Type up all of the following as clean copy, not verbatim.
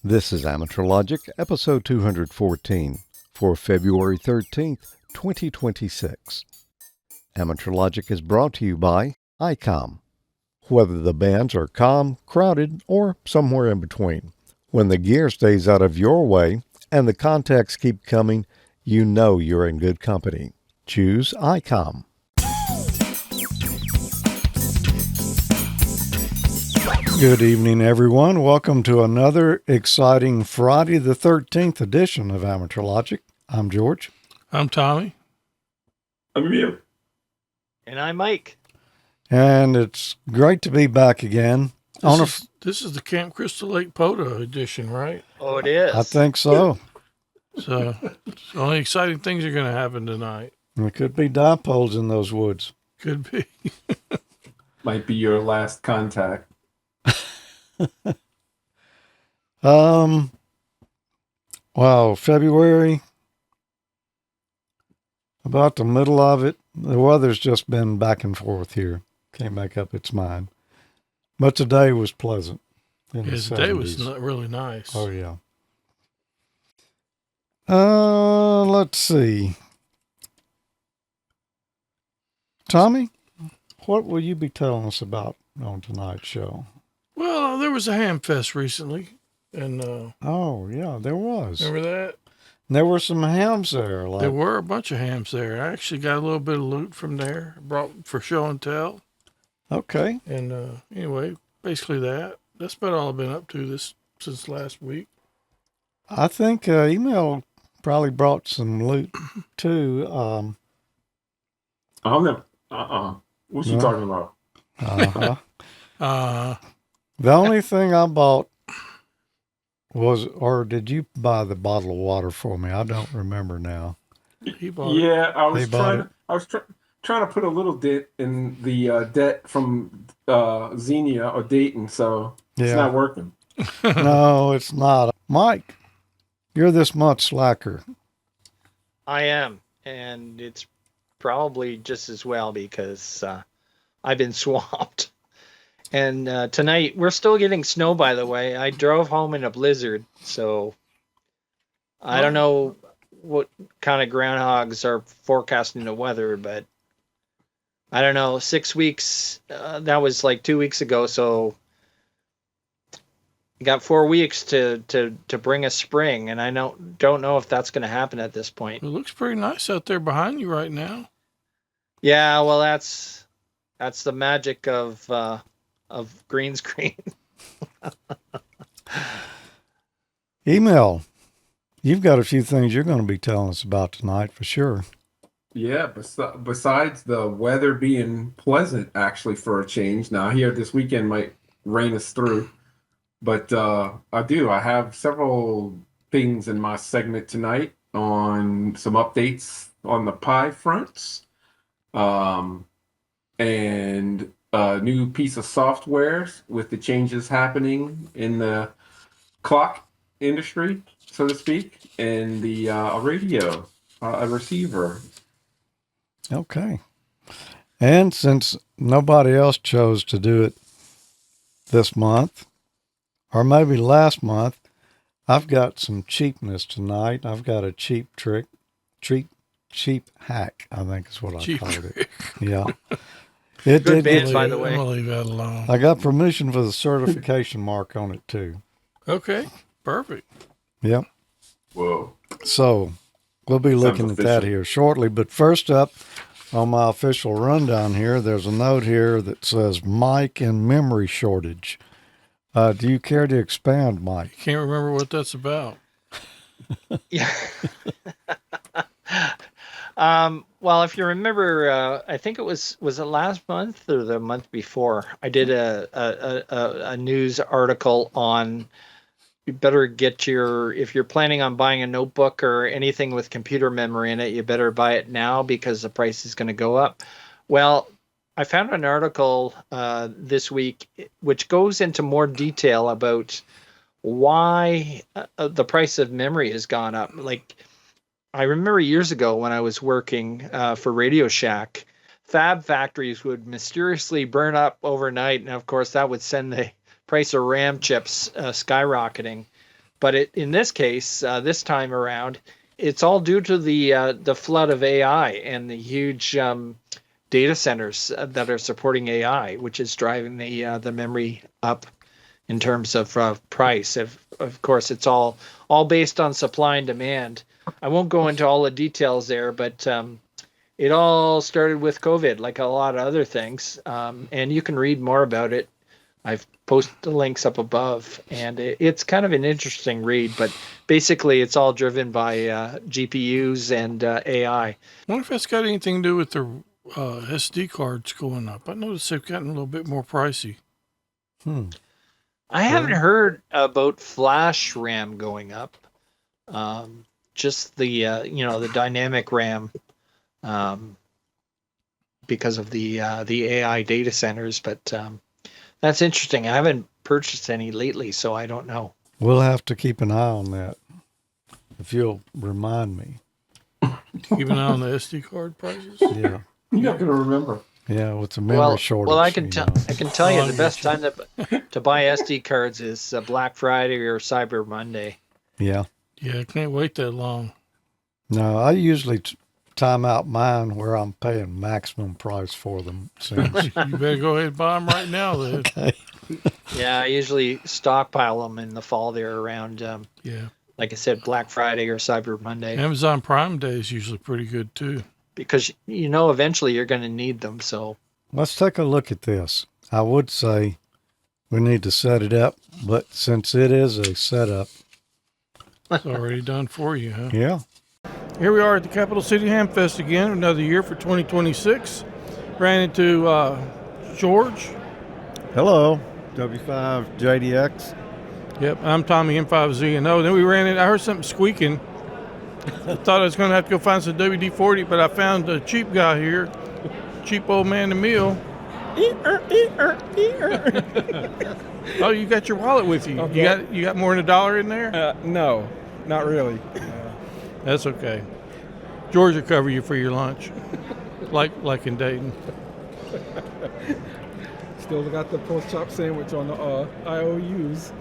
This is Amateur Logic, episode 214, for February 13th, 2026. Amateur Logic is brought to you by ICOM. Whether the bands are calm, crowded, or somewhere in between, when the gear stays out of your way and the contacts keep coming, you know you're in good company. Choose ICOM. Good evening, everyone. Welcome to another exciting Friday the 13th edition of Amateur Logic. I'm George. I'm Tommy. I'm Neil. And I'm Mike. And it's great to be back again. This is the Camp Crystal Lake POTA edition, right? Oh, it is. I think so. So, only exciting things are going to happen tonight. There could be dipoles in those woods. Could be. Might be your last contact. Wow, February, about the middle of it. The weather's just been back and forth here. Can't make up its mind. But today was pleasant. Today was really nice. Oh, yeah. Let's see. Tommy, what will you be telling us about on tonight's show? Well, there was a ham fest recently, and oh yeah, there was. Remember that? There were some hams there. There were a bunch of hams there. I actually got a little bit of loot from there, brought for show and tell. Okay. And anyway, basically that's about all I've been up to since last week. I think email probably brought some loot too. Oh no. What's you talking about? The only thing I bought was, or did you buy the bottle of water for me? I don't remember now. He bought yeah, it. I was trying to put a little dent in the debt from Xenia or Dayton, so it's not working. No, it's not. Mike, you're this month's slacker. I am, and it's probably just as well because I've been swamped. And tonight, we're still getting snow, by the way. I drove home in a blizzard, so I don't know what kind of groundhogs are forecasting the weather, but I don't know, 6 weeks, that was like 2 weeks ago, so you got 4 weeks to bring a spring, and I don't know if that's going to happen at this point. It looks pretty nice out there behind you right now. Yeah, well, that's the magic of green screen. Email. You've got a few things you're going to be telling us about tonight for sure. Yeah, besides the weather being pleasant, actually, for a change. Now, here this weekend might rain us through. But I have several things in my segment tonight on some updates on the Pi fronts. And a new piece of software with the changes happening in the clock industry, so to speak, and the radio, a receiver. Okay. And since nobody else chose to do it this month, or maybe last month, I've got some cheapness tonight. I've got a cheap hack, I think is what I called it. Yeah. It Good did band, by the way. I'm going to leave that alone. I got permission for the certification mark on it too. Okay, perfect. Yep. Whoa. So we'll be looking at that here shortly. But first up on my official rundown here, there's a note here that says mic and memory shortage. Do you care to expand, Mike? Can't remember what that's about. Yeah. Well, if you remember, I think was it last month or the month before? I did a news article on you better get if you're planning on buying a notebook or anything with computer memory in it, you better buy it now because the price is going to go up. Well, I found an article this week which goes into more detail about why the price of memory has gone up. Like, I remember years ago when I was working for Radio Shack, fab factories would mysteriously burn up overnight, and of course that would send the price of RAM chips skyrocketing. But in this case, this time around, it's all due to the flood of AI and the huge data centers that are supporting AI, which is driving the memory up in terms of price. Of course, it's all based on supply and demand. I won't go into all the details there, but it all started with COVID, like a lot of other things. And you can read more about it. I've posted the links up above, and it's kind of an interesting read. But basically, it's all driven by GPUs and AI. I wonder if that's got anything to do with the SD cards going up. I noticed they've gotten a little bit more pricey. I haven't heard about flash RAM going up. Just the the dynamic RAM, because of the AI data centers. But that's interesting. I haven't purchased any lately, so I don't know. We'll have to keep an eye on that, if you'll remind me. Keep an eye on the SD card prices. Yeah. You're not going to remember. Yeah, with the memory shortage. Well, I can tell you the best gotcha. time to buy SD cards is Black Friday or Cyber Monday. Yeah. Yeah, I can't wait that long. No, I usually time out mine where I'm paying maximum price for them. Since. You better go ahead and buy them right now, then. Okay. Yeah, I usually stockpile them in the fall there around, Yeah. like I said, Black Friday or Cyber Monday. Amazon Prime Day is usually pretty good, too. Because, eventually you're going to need them, so. Let's take a look at this. I would say we need to set it up, but since it is a setup. It's already done for you, huh? Yeah. Here we are at the Capital City Hamfest again, another year for 2026. Ran into George. Hello, W5JDX. Yep, I'm Tommy M5Z. And then we ran in, I heard something squeaking. I thought I was going to have to go find some WD-40, but I found a cheap guy here, cheap old man Emil. Oh, you got your wallet with you. Okay. You got more than $1 in there? No, not really. That's okay. George will cover you for your lunch, like in Dayton. Still got the pork chop sandwich on the IOUs.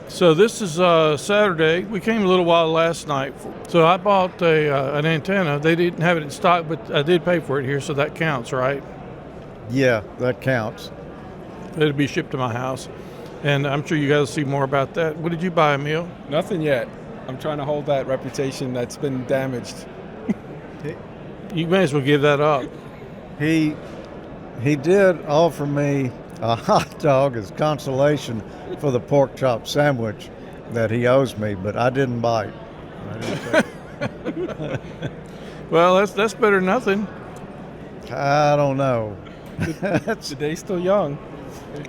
So this is Saturday. We came a little while last night. So I bought an antenna. They didn't have it in stock, but I did pay for it here, so that counts, right? Yeah, that counts. It'll be shipped to my house. And I'm sure you guys will see more about that. What did you buy, Emil? Nothing yet. I'm trying to hold that reputation that's been damaged. You may as well give that up. He did offer me a hot dog as consolation for the pork chop sandwich that he owes me, but I didn't bite. Well, that's better than nothing. I don't know. The day's still young.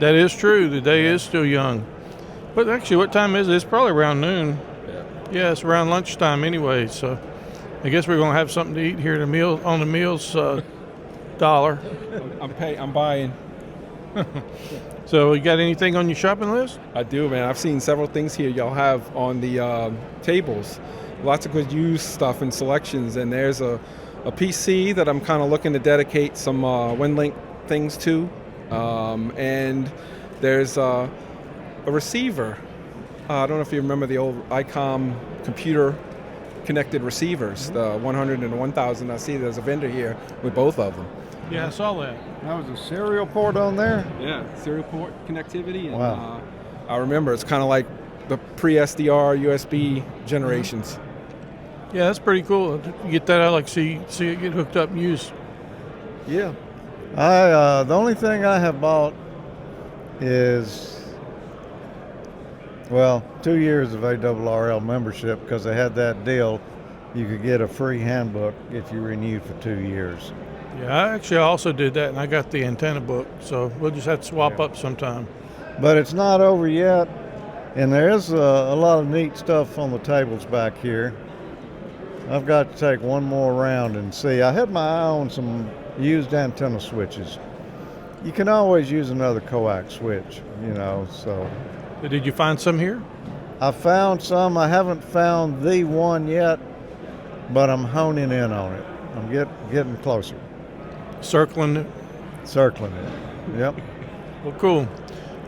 That is true. The day is still young. But actually, what time is it? It's probably around noon. Yeah, it's around lunchtime anyway, so I guess we're going to have something to eat here at on the meals dollar. I'm buying. So you got anything on your shopping list? I do, man. I've seen several things here y'all have on the tables. Lots of good used stuff and selections, and there's a PC that I'm kind of looking to dedicate some WinLink things to, and there's a receiver. I don't know if you remember the old ICOM computer connected receivers, the 100 and the 1000. I see there's a vendor here with both of them. Yeah, I saw that. That was a serial port on there? Yeah, serial port connectivity. And, wow. I remember it's kind of like the pre-SDR USB generations. Yeah, that's pretty cool. You get that, I like see it get hooked up and used. Yeah. The only thing I have bought is, 2 years of ARRL membership, because they had that deal. You could get a free handbook if you renewed for 2 years. Yeah, I also did that, and I got the antenna book, so we'll just have to swap up sometime. But it's not over yet, and there is a lot of neat stuff on the tables back here. I've got to take one more round and see. I had my eye on some used antenna switches. You can always use another coax switch, so. Did you find some here? I found some. I haven't found the one yet, but I'm honing in on it. I'm getting closer. Circling it? Circling it, yep. Well, cool.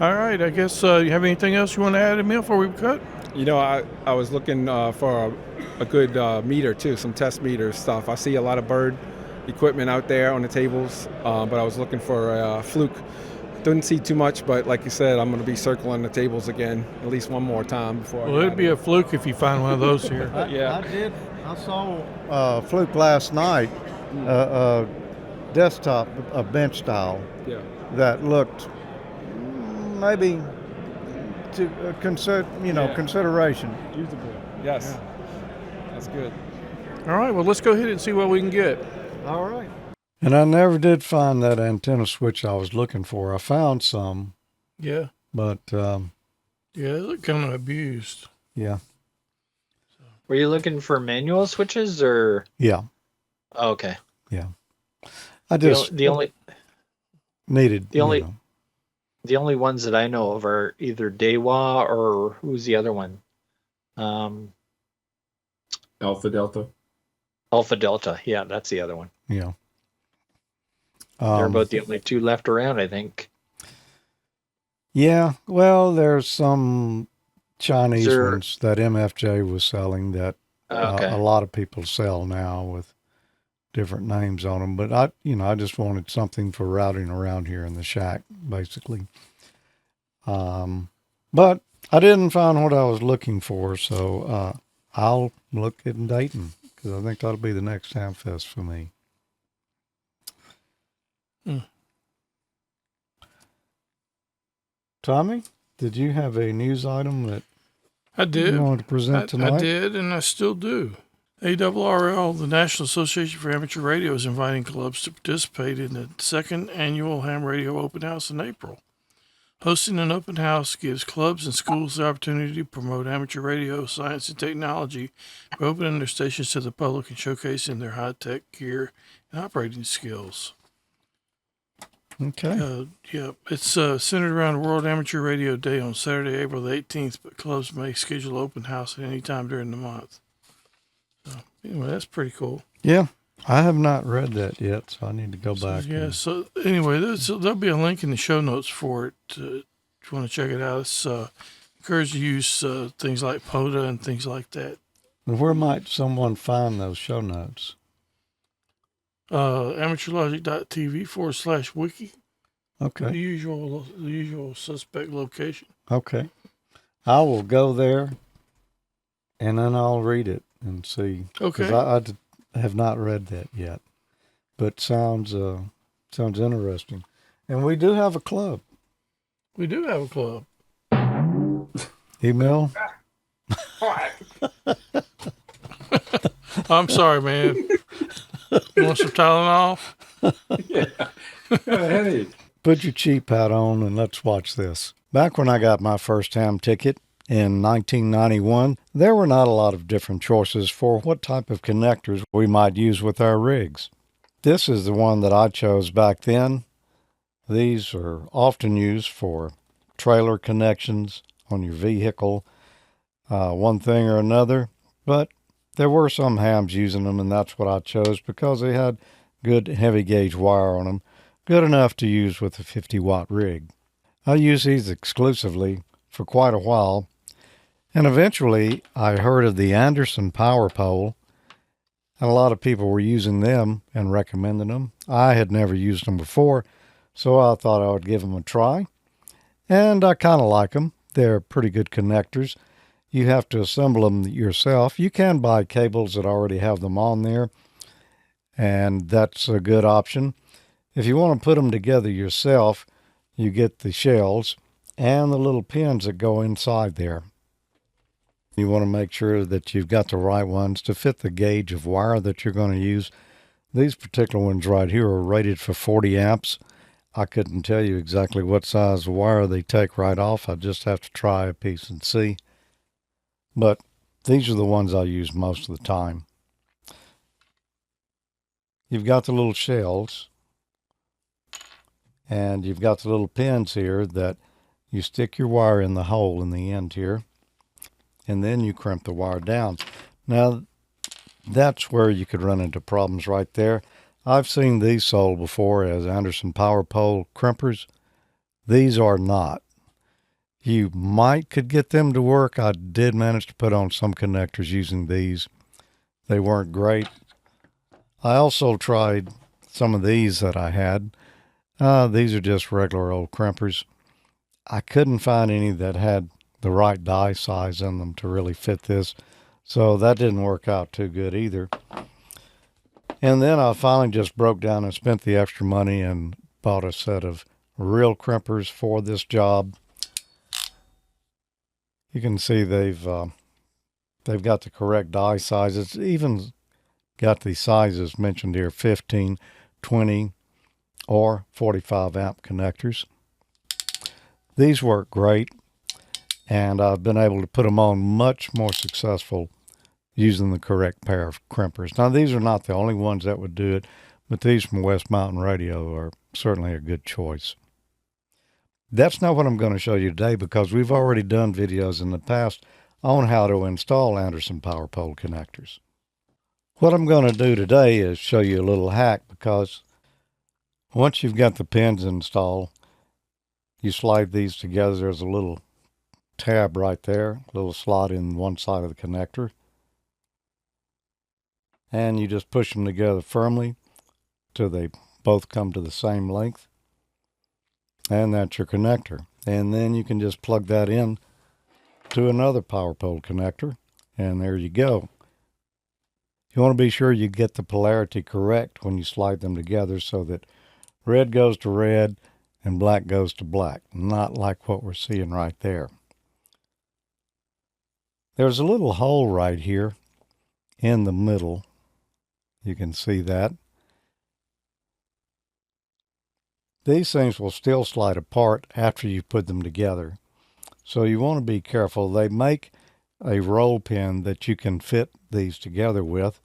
All right, I guess you have anything else you want to add, Emil, before we cut? I was looking for a good meter too, some test meter stuff. I see a lot of bird equipment out there on the tables, but I was looking for a fluke. Didn't see too much, but like you said, I'm going to be circling the tables again at least one more time before. Well, it'd be a fluke if you find one of those here. I saw a fluke last night, a desktop, a bench style, that looked maybe to consideration. Usable. Yes. Yeah. That's good. All right, well, let's go ahead and see what we can get. All right. And I never did find that antenna switch I was looking for. I found some. Yeah. But, yeah, they look kind of abused. Yeah. Were you looking for manual switches or? Yeah. Oh, okay. Yeah. I just the only needed the only ones that I know of are either Dewa or who's the other one? Alpha Delta. Alpha Delta. Yeah, that's the other one. Yeah. They're about the only two left around, I think. Yeah, well, there's some Chinese ones that MFJ was selling that a lot of people sell now with different names on them. But I just wanted something for routing around here in the shack, basically. But I didn't find what I was looking for, so I'll look at Dayton because I think that'll be the next Hamfest for me. Tommy, did you have a news item that I did. You wanted to present tonight? I did, and I still do. ARRL, the National Association for Amateur Radio, is inviting clubs to participate in the second annual Ham Radio Open House in April. Hosting an open house gives clubs and schools the opportunity to promote amateur radio, science, and technology by opening their stations to the public and showcasing their high-tech gear and operating skills. Okay. It's centered around World Amateur Radio Day on Saturday, April the 18th, but clubs may schedule open house at any time during the month. So, anyway, that's pretty cool. Yeah, I have not read that yet, so I need to go back. Yeah, so anyway, there'll be a link in the show notes for it if you want to check it out. It's encouraged to use things like POTA and things like that. And where might someone find those show notes? AmateurLogic.TV /wiki. Okay. The usual suspect location. Okay. I will go there and then I'll read it and see. Okay. Because I have not read that yet. But sounds interesting. And we do have a club. We do have a club. Email? I'm sorry, man. You want some Tylenol? Yeah. Hey. Put your cheap hat on and let's watch this. Back when I got my first ham ticket in 1991, there were not a lot of different choices for what type of connectors we might use with our rigs. This is the one that I chose back then. These are often used for trailer connections on your vehicle, one thing or another, but there were some hams using them, and that's what I chose because they had good heavy gauge wire on them, good enough to use with a 50-watt rig. I used these exclusively for quite a while, and eventually I heard of the Anderson power pole, and a lot of people were using them and recommending them. I had never used them before, so I thought I would give them a try, and I kind of like them. They're pretty good connectors. You have to assemble them yourself. You can buy cables that already have them on there, and that's a good option. If you want to put them together yourself, you get the shells and the little pins that go inside there. You want to make sure that you've got the right ones to fit the gauge of wire that you're going to use. These particular ones right here are rated for 40 amps. I couldn't tell you exactly what size of wire they take right off. I just have to try a piece and see. But these are the ones I use most of the time. You've got the little shells, and you've got the little pins here that you stick your wire in the hole in the end here, and then you crimp the wire down. Now, that's where you could run into problems right there. I've seen these sold before as Anderson power pole crimpers. These are not. You could get them to work. I did manage to put on some connectors using these. They weren't great. I also tried some of these that I had. These are just regular old crimpers. I couldn't find any that had the right die size in them to really fit this, so that didn't work out too good either. And then I finally just broke down and spent the extra money and bought a set of real crimpers for this job. You can see they've got the correct die sizes, even got the sizes mentioned here, 15, 20, or 45 amp connectors. These work great, and I've been able to put them on much more successful using the correct pair of crimpers. Now, these are not the only ones that would do it, but these from West Mountain Radio are certainly a good choice. That's not what I'm going to show you today, because we've already done videos in the past on how to install Anderson power pole connectors. What I'm going to do today is show you a little hack, because once you've got the pins installed, you slide these together. There's a little tab right there, a little slot in one side of the connector. And you just push them together firmly till they both come to the same length. And that's your connector. And then you can just plug that in to another power pole connector, and there you go. You want to be sure you get the polarity correct when you slide them together, so that red goes to red and black goes to black, not like what we're seeing right there. There's a little hole right here in the middle. You can see that. These things will still slide apart after you put them together, so you want to be careful. They make a roll pin that you can fit these together with.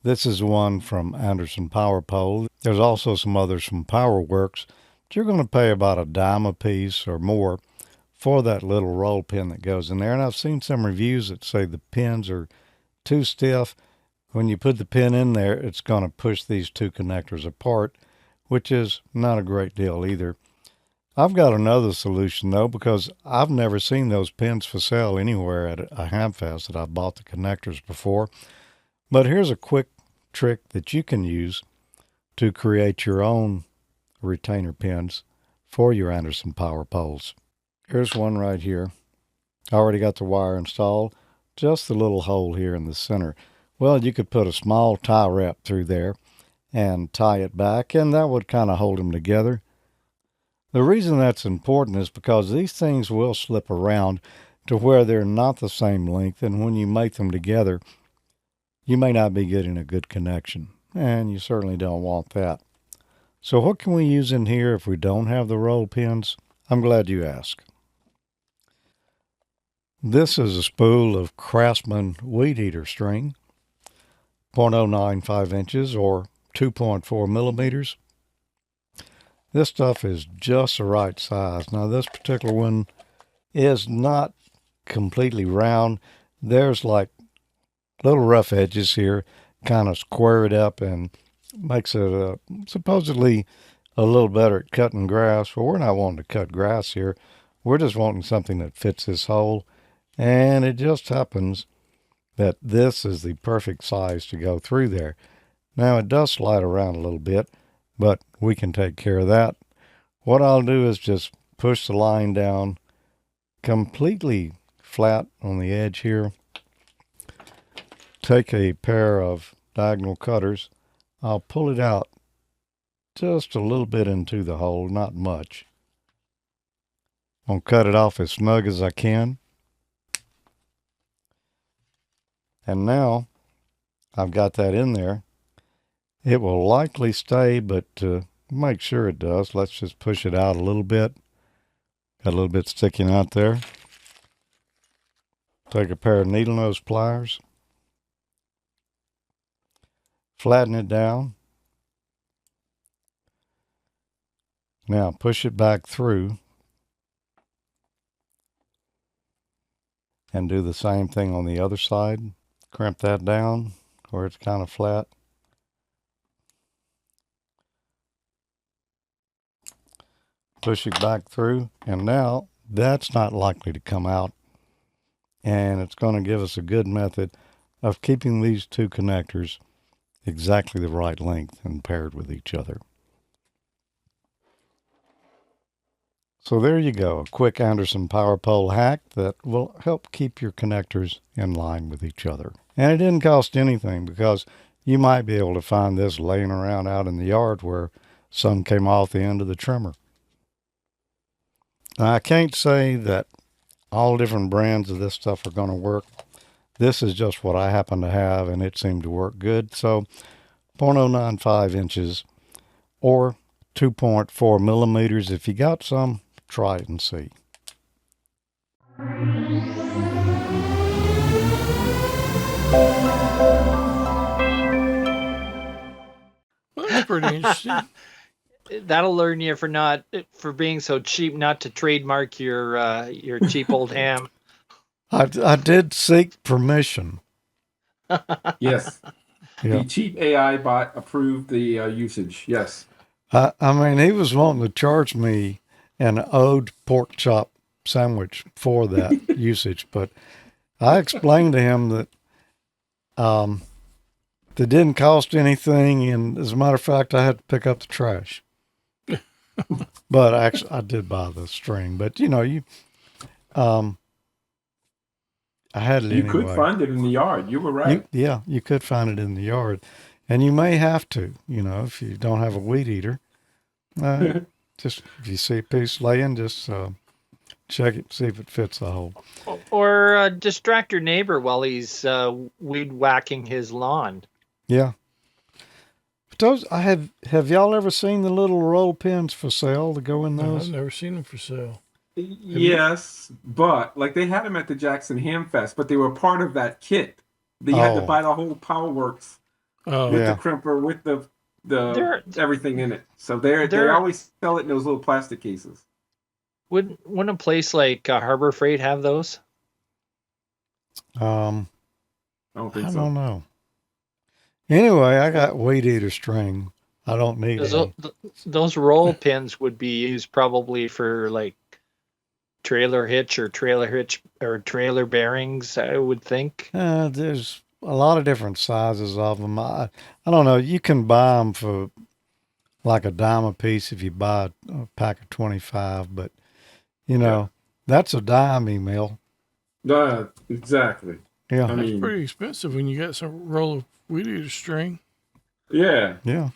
This is one from Anderson Power Pole. There's also some others from PowerWorks. But you're going to pay about $0.10 a piece or more for that little roll pin that goes in there. And I've seen some reviews that say the pins are too stiff. When you put the pin in there, it's going to push these two connectors apart, which is not a great deal either. I've got another solution though, because I've never seen those pins for sale anywhere at a Hamfest that I've bought the connectors before. But here's a quick trick that you can use to create your own retainer pins for your Anderson power poles. Here's one right here. I already got the wire installed, just the little hole here in the center. Well, you could put a small tie wrap through there and tie it back, and that would kind of hold them together. The reason that's important is because these things will slip around to where they're not the same length, and when you make them together, you may not be getting a good connection, and you certainly don't want that. So what can we use in here if we don't have the roll pins? I'm glad you asked. This is a spool of Craftsman weed eater string, 0.095 inches or 2.4 millimeters. This stuff is just the right size. Now this particular one is not completely round. There's like little rough edges here, kind of square it up and makes it supposedly a little better at cutting grass. Well, we're not wanting to cut grass here. We're just wanting something that fits this hole. And it just happens that this is the perfect size to go through there. Now it does slide around a little bit, but we can take care of that. What I'll do is just push the line down completely flat on the edge here. Take a pair of diagonal cutters. I'll pull it out just a little bit into the hole, not much. I'll cut it off as snug as I can. And now I've got that in there. It will likely stay, but to make sure it does, let's just push it out a little bit. Got a little bit sticking out there. Take a pair of needle nose pliers. Flatten it down. Now push it back through. And do the same thing on the other side. Crimp that down where it's kind of flat. Push it back through, and now that's not likely to come out. And it's going to give us a good method of keeping these two connectors exactly the right length and paired with each other. So there you go, a quick Anderson power pole hack that will help keep your connectors in line with each other. And it didn't cost anything, because you might be able to find this laying around out in the yard where some came off the end of the trimmer. Now, I can't say that all different brands of this stuff are going to work. This is just what I happen to have, and it seemed to work good. So 0.095 inches or 2.4 millimeters. If you got some, try it and see. Well, that's pretty interesting. That'll learn you for being so cheap not to trademark your cheap old ham. I did seek permission. Yes. Yeah. The cheap AI bot approved the usage. Yes. I mean, he was wanting to charge me an owed pork chop sandwich for that usage, but I explained to him that that didn't cost anything, and as a matter of fact, I had to pick up the trash. But actually, I did buy the string. But I had it anyway. You could find it in the yard. You were right. You could find it in the yard, and you may have to. If you don't have a weed eater, just if you see a piece laying, just check it, see if it fits the hole. Or distract your neighbor while he's weed whacking his lawn. Yeah. But those, have y'all ever seen the little roll pins for sale that go in No, those? I've never seen them for sale. Yes, but like they had them at the Jackson Hamfest, but they were part of that kit. You had to buy the whole PowerWorks with the crimper, with the everything in it. So they always sell it in those little plastic cases. Wouldn't a place like Harbor Freight have those? I don't think I so. don't know. Anyway, I got weed eater string. I don't need any. Those roll pins would be used probably for like trailer bearings, I would think. There's a lot of different sizes of them. I don't know. You can buy them for like a dime a piece if you buy a pack of 25, but that's a dime email. Exactly. Yeah. I mean, it's pretty expensive when you got some roll of weed eater string. Yeah. Yeah.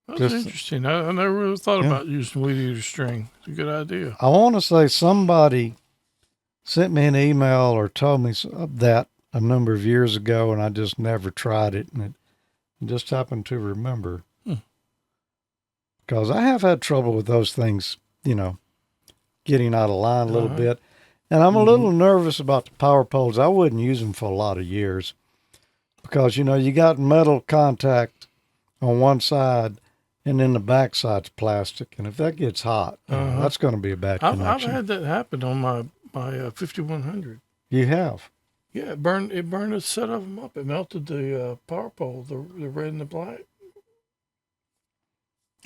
That's interesting. I never really thought about using weed eater string. It's a good idea. I want to say somebody sent me an email or told me that a number of years ago, and I just never tried it, and it just happened to remember. Because I have had trouble with those things, getting out of line a little bit. And I'm a little nervous about the power poles. I wouldn't use them for a lot of years because, you got metal contact on one side and then the back side's plastic. And if that gets hot, that's going to be a bad connection. I've had that happen on my 5100. You have? Yeah, it burned a set of them up. It melted the power pole, the red and the black.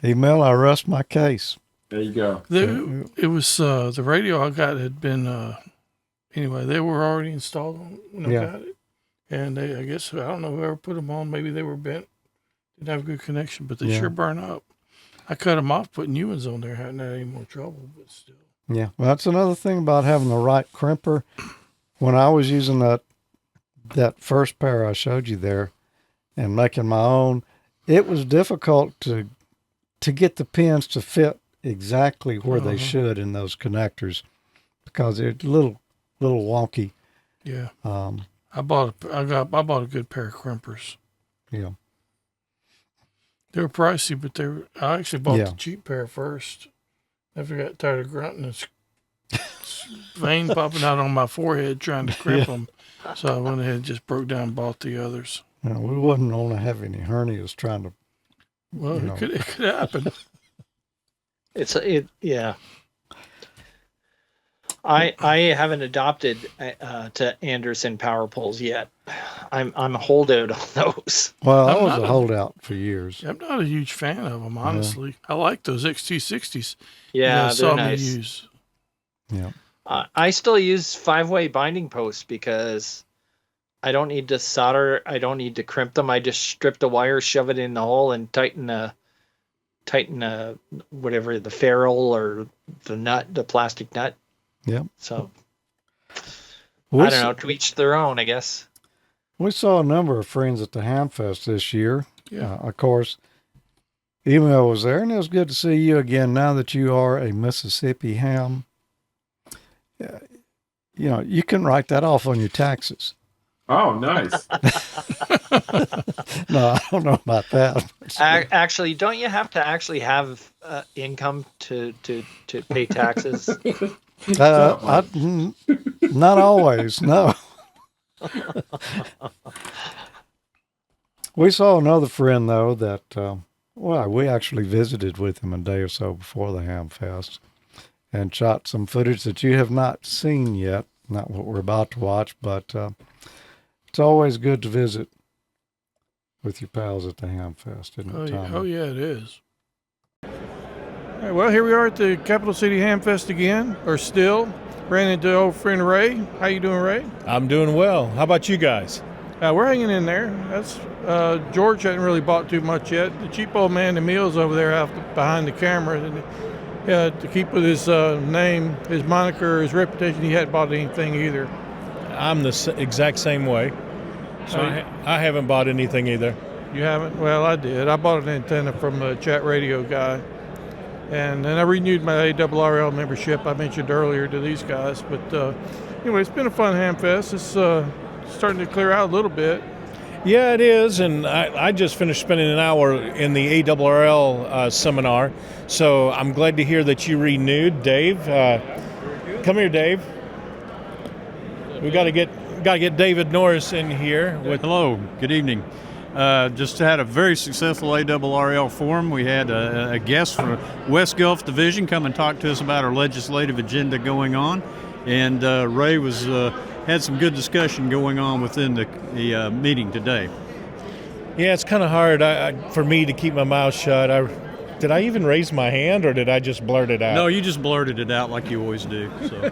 Email, I rest my case. There you go. It was the radio I got had been anyway. They were already installed when I got it, and I guess I don't know whoever put them on. Maybe they were bent, didn't have a good connection, but they sure burn up. I cut them off, putting new ones on there. Hadn't had any more trouble, but still. Yeah, well, that's another thing about having the right crimper. When I was using that first pair I showed you there, and making my own, it was difficult to get the pins to fit exactly where they should in those connectors because they're a little wonky. Yeah. I bought a good pair of crimpers. Yeah. They were pricey, but I actually bought the cheap pair first. After I got tired of grunting and vein popping out on my forehead trying to crimp them. So I went ahead and just broke down and bought the others. No, we wouldn't want to have any hernias trying to. Well, it could happen. Yeah. I haven't adopted to Anderson power poles yet. I'm a holdout on those. Well, I was a holdout for years. I'm not a huge fan of them, honestly. I like those XT60s. Yeah, they're nice. Use. Yeah. I still use 5-way binding posts because I don't need to solder. I don't need to crimp them. I just strip the wire, shove it in the hole, and tighten whatever, the ferrule or the nut, the plastic nut. Yep. So We I don't know, to each their own, I guess. We saw a number of friends at the Hamfest this year. Yeah. Of course, Email was there, and it was good to see you again now that you are a Mississippi ham. You know, you can write that off on your taxes. Oh, nice. No, I don't know about that. Actually, don't you have to actually have income to pay taxes? Not always, no. We saw another friend, though, that, we actually visited with him a day or so before the Hamfest and shot some footage that you have not seen yet. Not what we're about to watch, but it's always good to visit with your pals at the Hamfest, isn't it, Tom? Oh, yeah, it is. All right, well, here we are at the Capital City Hamfest again, or still. Ran into old friend Ray. How you doing, Ray? I'm doing well. How about you guys? We're hanging in there. That's George hadn't really bought too much yet. The cheap old man Emil's over there out behind the camera. And, to keep with his name, his moniker, his reputation, he hadn't bought anything either. I'm the exact same way. So I haven't bought anything either. You haven't? Well, I did. I bought an antenna from a chat radio guy. And then I renewed my ARRL membership I mentioned earlier to these guys. But anyway, it's been a fun Hamfest. It's starting to clear out a little bit. Yeah, it is. And I just finished spending an hour in the ARRL seminar. So I'm glad to hear that you renewed. Dave, come here, Dave. We got to get David Norris in here. Hello, good evening. Just had a very successful ARRL forum. We had a guest from West Gulf Division come and talk to us about our legislative agenda going on, and Ray had some good discussion going on within the meeting today. Yeah, it's kind of hard for me to keep my mouth shut. Did I even raise my hand, or did I just blurt it out? No, you just blurted it out like you always do. So.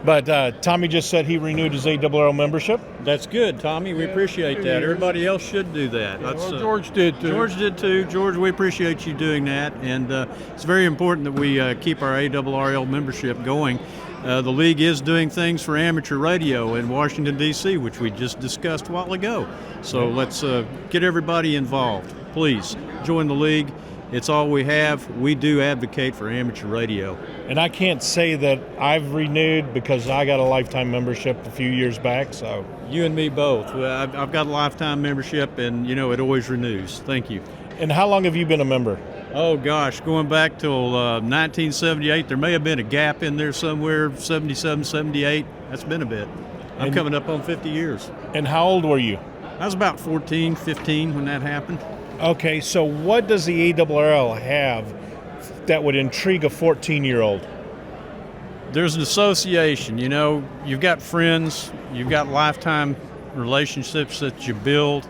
But Tommy just said he renewed his ARRL membership. That's good, Tommy. We appreciate that. Everybody else should do that. Well, George did too. George did too. George, we appreciate you doing that. And it's very important that we keep our ARRL membership going. The league is doing things for amateur radio in Washington, D.C., which we just discussed a while ago. So let's get everybody involved. Please join the league. It's all we have. We do advocate for amateur radio. And I can't say that I've renewed because I got a lifetime membership a few years back. So you and me both. I've got a lifetime membership, and it always renews. Thank you. And how long have you been a member? Oh gosh, going back till 1978. There may have been a gap in there somewhere, 77, 78. That's been a bit. I'm coming up on 50 years. And how old were you? I was about 14, 15 when that happened. Okay, so what does the ARRL have that would intrigue a 14-year-old? There's an association. You've got friends, you've got lifetime relationships that you build,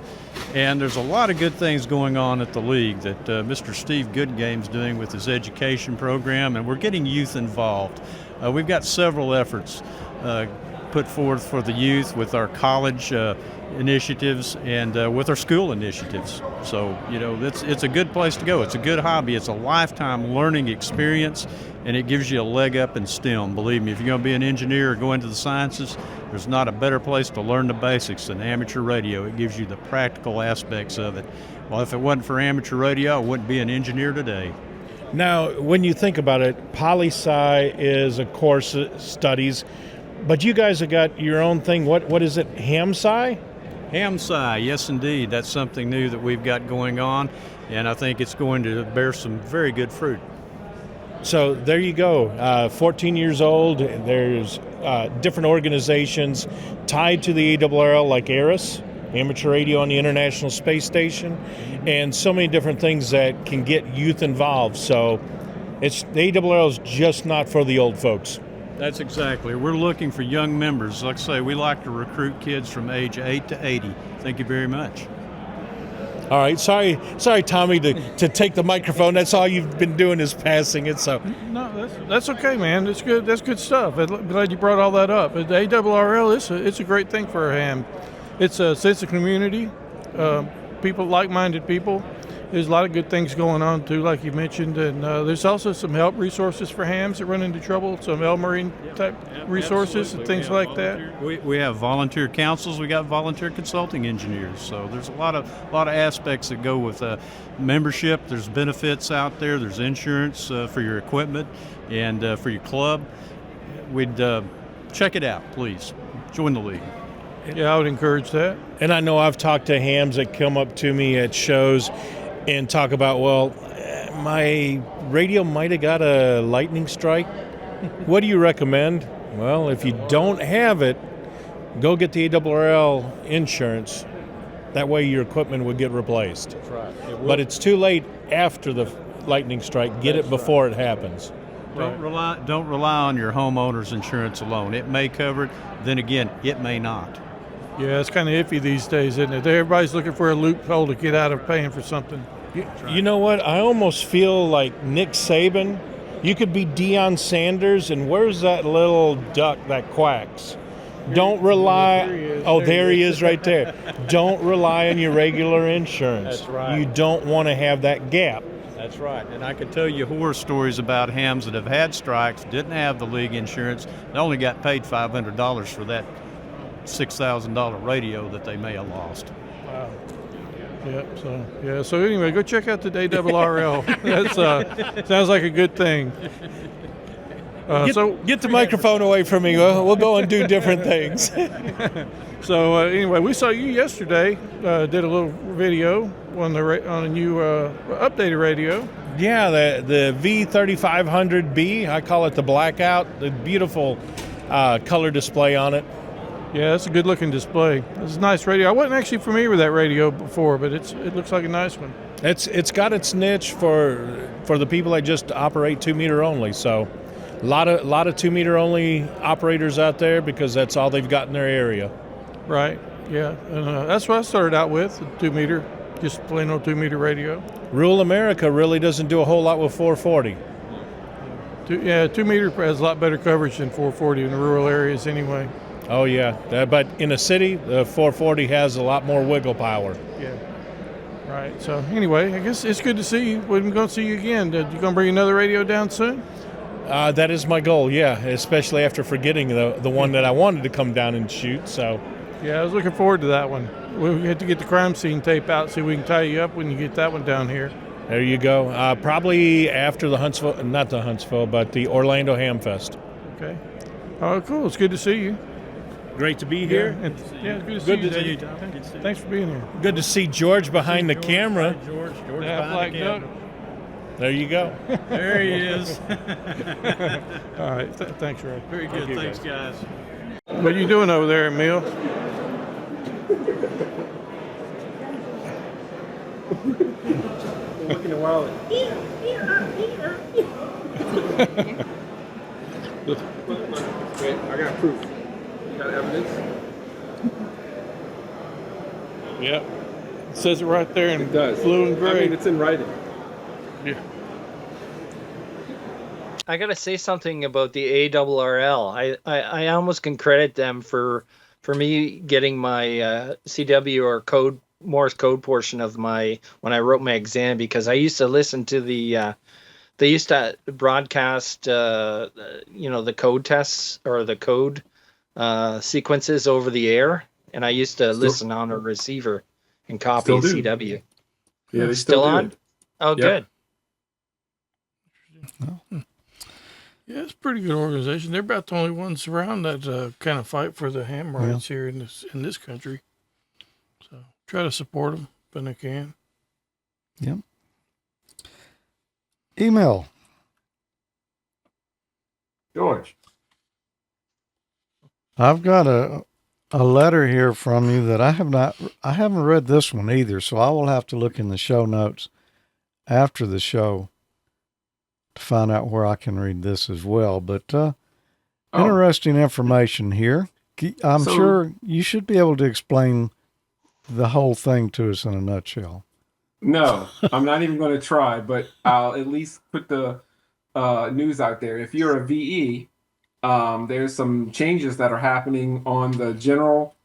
and there's a lot of good things going on at the league that Mr. Steve Goodgame's doing with his education program, and we're getting youth involved. We've got several efforts put forth for the youth with our college initiatives and with our school initiatives. So, it's a good place to go. It's a good hobby. It's a lifetime learning experience, and it gives you a leg up in STEM. Believe me, if you're going to be an engineer or go into the sciences, there's not a better place to learn the basics than amateur radio. It gives you the practical aspects of it. Well, if it wasn't for amateur radio, I wouldn't be an engineer today. Now, when you think about it, poli-sci is a course studies, but you guys have got your own thing. What is it, ham-sci? Ham-sci, yes indeed. That's something new that we've got going on, and I think it's going to bear some very good fruit. So there you go, 14 years old. There's different organizations tied to the ARRL like ARRIS, Amateur Radio on the International Space Station, and so many different things that can get youth involved. So the ARRL is just not for the old folks. That's exactly. We're looking for young members. Like I say, we like to recruit kids from age 8 to 80. Thank you very much. All right, sorry, Tommy, to take the microphone. That's all you've been doing is passing it. So No, that's okay, man. It's good. That's good stuff. I'm glad you brought all that up. The ARRL, it's a great thing for a ham. It's a sense of community, people, like-minded people. There's a lot of good things going on too, like you mentioned, and there's also some help resources for hams that run into trouble. Some Marine type resources and things like that. We have volunteer councils. We got volunteer consulting engineers. So there's a lot of aspects that go with membership. There's benefits out there. There's insurance for your equipment and for your club. We'd check it out, please. Join the league. Yeah, I would encourage that. And I know I've talked to hams that come up to me at shows and talk about, well, my radio might have got a lightning strike. What do you recommend? Well, if you don't have it, go get the ARRL insurance. That way your equipment would get replaced. That's right. But it's too late after the lightning strike. Get it before it happens. Don't rely on your homeowner's insurance alone. It may cover it. Then again, it may not. Yeah, it's kind of iffy these days, isn't it? Everybody's looking for a loophole to get out of paying for something. You know what? I almost feel like Nick Saban. You could be Deion Sanders, and where's that little duck that quacks? Don't rely. There he is right there. Don't rely on your regular insurance. That's right. You don't want to have that gap. That's right. And I can tell you horror stories about hams that have had strikes, didn't have the league insurance, they only got paid $500 for that $6,000 radio that they may have lost. Wow. So anyway, go check out the ARRL. That's sounds like a good thing. Get the microphone away from me. We'll go and do different things. So anyway, we saw you yesterday. Did a little video on a new updated radio. Yeah, the V3500B. I call it the blackout. The beautiful color display on it. Yeah, it's a good-looking display. It's a nice radio. I wasn't actually familiar with that radio before, but it looks like a nice one. It's got its niche for the people that just operate 2-meter only. So, a lot of 2-meter only operators out there because that's all they've got in their area. Right. Yeah, and that's what I started out with, a 2-meter, just plain old 2-meter radio. Rural America really doesn't do a whole lot with 440. 2-meter has a lot better coverage than 440 in the rural areas anyway. Oh, yeah. But in a city, the 440 has a lot more wiggle power. Yeah. Right. So, anyway, I guess it's good to see you. We're going to see you again. You going to bring another radio down soon? That is my goal, yeah, especially after forgetting the one that I wanted to come down and shoot. So, yeah, I was looking forward to that one. We had to get the crime scene tape out so we can tie you up when you get that one down here. There you go. Probably after the the Orlando Hamfest. Okay. Oh, cool. It's good to see you. Great to be here. Yeah, it's good to see you, Dave. Thanks for being here. Good to see George behind the camera. George behind the camera. There you go. There he is. All right. Thanks, Ray. Very good. Thanks, guys. What are you doing over there, Emil? Looking a while. Wait, I got proof. You got evidence? Yep. It says it right there in blue and gray. I mean, it's in writing. Yeah. I gotta say something about the ARRL. I almost can credit them for me getting my CW or Morse code portion of when I wrote my exam, because I used to listen to they used to broadcast the code tests or the code sequences over the air, and I used to listen on a receiver and copy CW. Yeah, they still on? Oh, yep. Good. Yeah, it's a pretty good organization. They're about the only ones around that kind of fight for the ham rights here in this country. So try to support them when I can. Yep. Email. George. I've got a letter here from you that I haven't read this one either, so I will have to look in the show notes after the show to find out where I can read this as well. But interesting information here. I'm sure you should be able to explain the whole thing to us in a nutshell. No, I'm not even going to try, but I'll at least put the news out there. If you're a VE, there's some changes that are happening on the general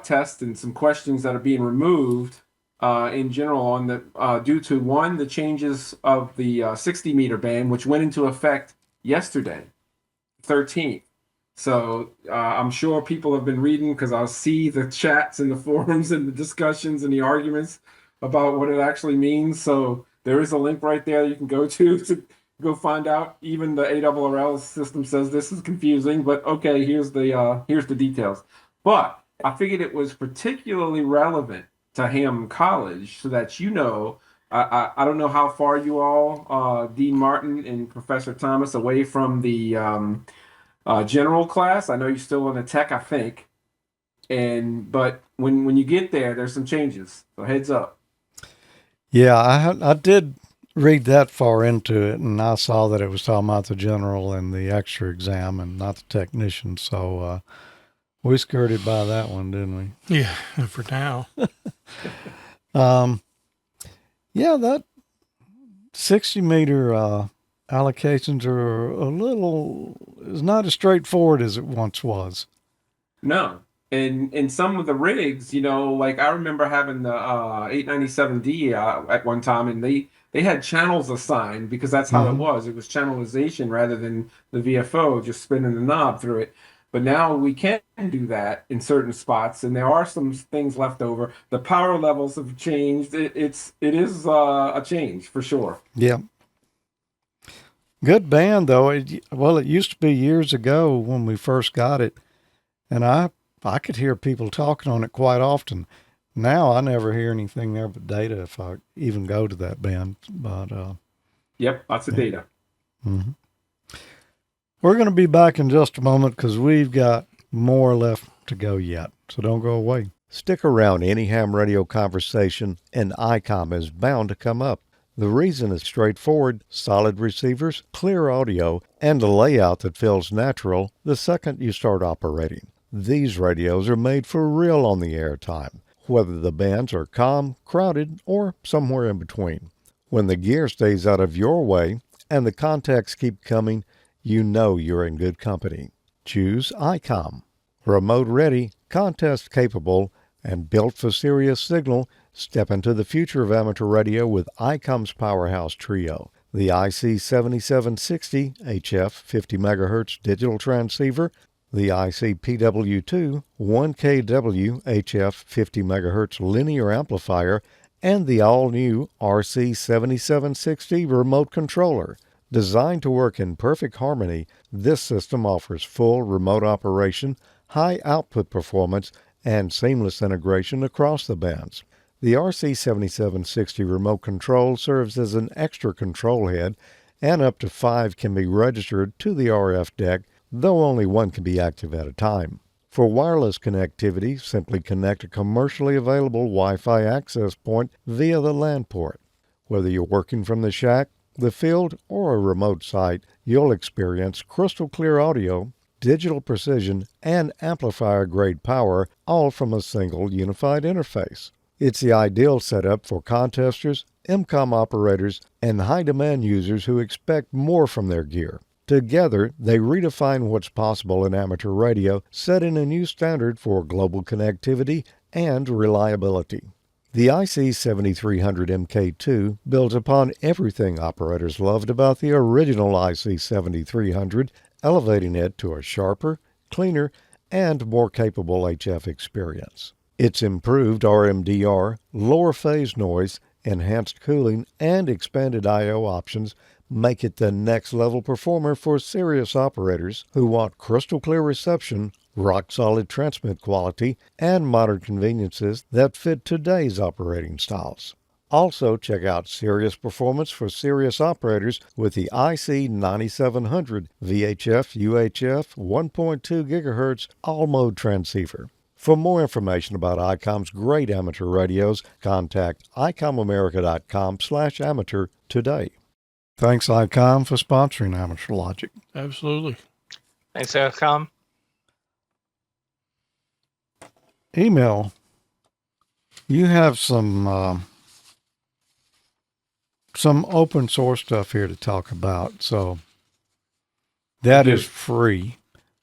test and some questions that are being removed in general on the due to one, the changes of the 60 meter band, which went into effect yesterday, 13th. So I'm sure people have been reading because I'll see the chats and the forums and the discussions and the arguments about what it actually means. So there is a link right there you can go to go find out. Even the ARRL system says this is confusing, but okay, here's the details. But I figured it was particularly relevant to Ham College so that I don't know how far you all, Dean Martin and Professor Thomas, away from the general class. I know you're still in the tech, I think. But when you get there, there's some changes. So heads up. Yeah, I did read that far into it, and I saw that it was talking about the general and the extra exam and not the technician. So we skirted by that one, didn't we? Yeah, for now. Yeah, that 60 meter allocations are is not as straightforward as it once was. No. And some of the rigs, like I remember having the 897D at one time, and they had channels assigned because that's how it was. It was channelization rather than the VFO, just spinning the knob through it. But now we can do that in certain spots, and there are some things left over. The power levels have changed. It is a change for sure. Yeah. Good band, though. It used to be years ago when we first got it, and I could hear people talking on it quite often. Now I never hear anything there but data if I even go to that band. But yep, lots of data. Mm-hmm. We're going to be back in just a moment because we've got more left to go yet. So don't go away. Stick around. Any ham radio conversation and ICOM is bound to come up. The reason is straightforward: solid receivers, clear audio, and a layout that feels natural the second you start operating. These radios are made for real on the air time, whether the bands are calm, crowded, or somewhere in between. When the gear stays out of your way and the contacts keep coming, you know you're in good company. Choose ICOM. Remote ready, contest capable, and built for serious signal, step into the future of amateur radio with ICOM's powerhouse trio. The IC7760 HF 50 MHz digital transceiver, the IC-PW2 1kW HF 50 MHz linear amplifier, and the all-new RC7760 remote controller. Designed to work in perfect harmony, this system offers full remote operation, high output performance, and seamless integration across the bands. The RC7760 remote control serves as an extra control head, and up to 5 can be registered to the RF deck, though only one can be active at a time. For wireless connectivity, simply connect a commercially available Wi-Fi access point via the LAN port. Whether you're working from the shack, the field, or a remote site, you'll experience crystal clear audio, digital precision, and amplifier-grade power, all from a single unified interface. It's the ideal setup for contesters, MCOM operators, and high-demand users who expect more from their gear. Together, they redefine what's possible in amateur radio, setting a new standard for global connectivity and reliability. The IC7300 MK2 builds upon everything operators loved about the original IC7300, elevating it to a sharper, cleaner, and more capable HF experience. Its improved RMDR, lower phase noise, enhanced cooling, and expanded I/O options make it the next-level performer for serious operators who want crystal-clear reception, rock-solid transmit quality, and modern conveniences that fit today's operating styles. Also, check out serious performance for serious operators with the IC9700 VHF-UHF 1.2 GHz all-mode transceiver. For more information about ICOM's great amateur radios, contact icomamerica.com/amateur today. Thanks, ICOM, for sponsoring Amateur Logic. Absolutely. Thanks, ICOM. Email. You have some some open source stuff here to talk about. So that is free,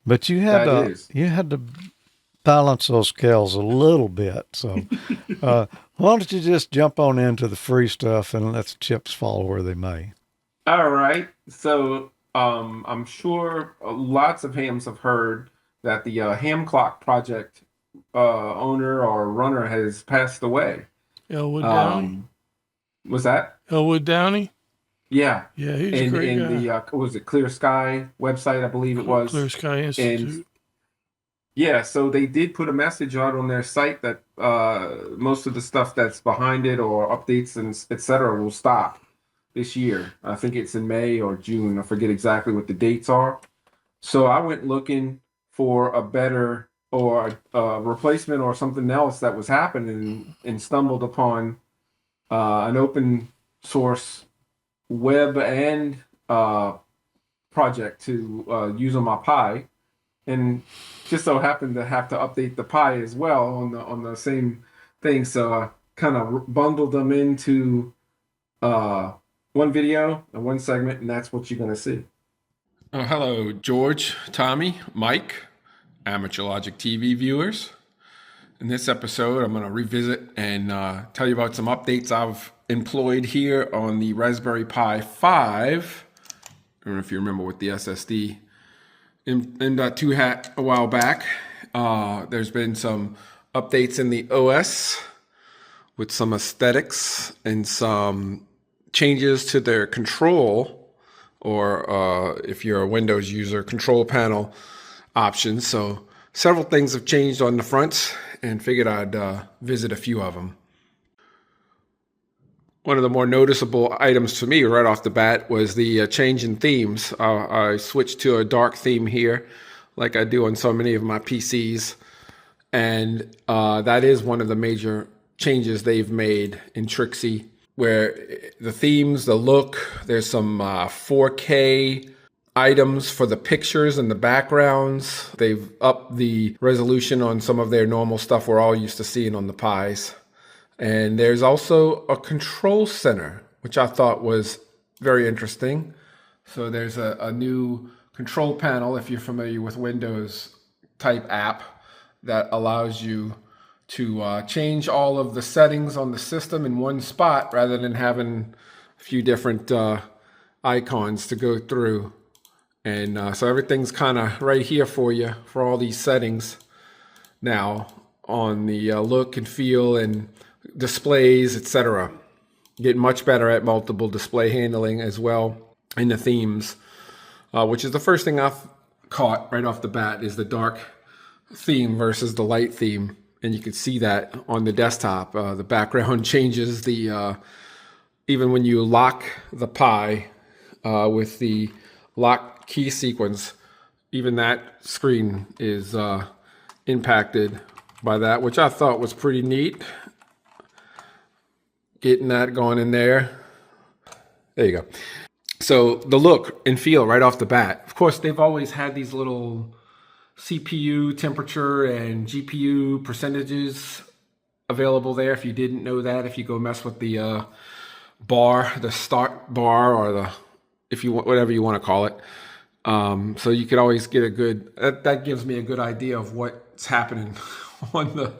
but you had to balance those scales a little bit. So why don't you just jump on into the free stuff and let the chips fall where they may? All right. So I'm sure lots of hams have heard that the HamClock project owner or runner has passed away. Elwood Downey? Was that? Elwood Downey? Yeah. Yeah, he's a great guy. In the, was it Clear Sky website, I believe it was. Clear Sky Institute. And yeah, so they did put a message out on their site that most of the stuff that's behind it or updates and et cetera will stop this year. I think it's in May or June. I forget exactly what the dates are. So I went looking for a better or a replacement or something else that was happening and stumbled upon an open source web and project to use on my Pi, and just so happened to have to update the Pi as well on the same thing. So I kind of bundled them into one video and one segment, and that's what you're going to see. Hello, George, Tommy, Mike, AmateurLogic.TV viewers. In this episode, I'm going to revisit and tell you about some updates I've employed here on the Raspberry Pi 5. I don't know if you remember with the SSD in 2 hat a while back. There's been some updates in the OS with some aesthetics and some changes to their control, or if you're a Windows user, control panel options. So several things have changed on the fronts, and figured I'd visit a few of them. One of the more noticeable items for me right off the bat was the change in themes. I switched to a dark theme here, like I do on so many of my PCs. And that is one of the major changes they've made in Trixie, where the themes, the look, there's some 4K items for the pictures and the backgrounds. They've upped the resolution on some of their normal stuff we're all used to seeing on the Pis. And there's also a control center, which I thought was very interesting. So there's a new control panel, if you're familiar with Windows type app, that allows you to change all of the settings on the system in one spot rather than having a few different icons to go through. And so everything's kind of right here for you for all these settings now on the look and feel and displays, etc. Getting much better at multiple display handling as well in the themes, which is the first thing I've caught right off the bat is the dark theme versus the light theme. And you can see that on the desktop. The background changes. The even when you lock the Pi with the lock key sequence, even that screen is impacted by that, which I thought was pretty neat. Getting that going in there. There you go. So the look and feel right off the bat. Of course, they've always had these little CPU temperature and GPU percentages available there. If you didn't know that, if you go mess with the bar, the start bar, or the, if you want, whatever you want to call it. So you could always get a good, that gives me a good idea of what's happening on the,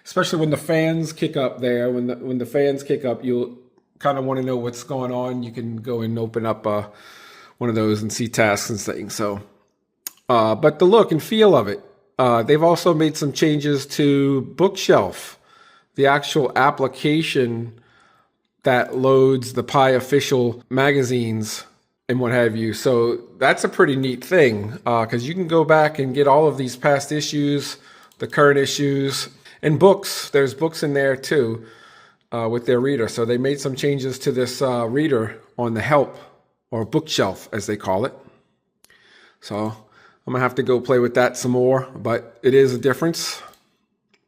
especially when the fans kick up there. When the fans kick up, you'll kind of want to know what's going on. You can go and open up one of those and see tasks and things. So, but the look and feel of it. They've also made some changes to Bookshelf, the actual application that loads the Pi official magazines and what have you. So that's a pretty neat thing, because you can go back and get all of these past issues, the current issues, and books. There's books in there too with their reader. So they made some changes to this reader on the help, or Bookshelf as they call it. So I'm gonna have to go play with that some more, but it is a difference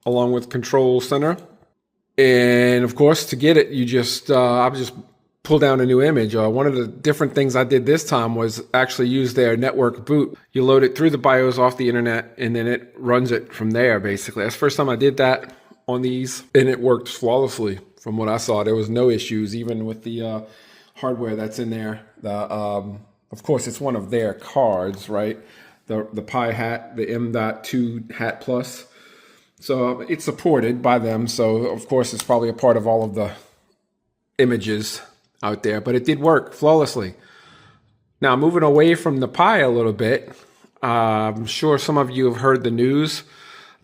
along with Control Center. And of course, to get it, you just, I just pull down a new image. One of the different things I did this time was actually use their network boot. You load it through the BIOS off the internet, and then it runs it from there, basically. That's the first time I did that on these, and it worked flawlessly. From what I saw, there was no issues, even with the hardware that's in there. Of course, it's one of their cards, right? The Pi Hat, the M.2 Hat Plus. So it's supported by them. So of course, it's probably a part of all of the images out there, but it did work flawlessly. Now, moving away from the Pi a little bit, I'm sure some of you have heard the news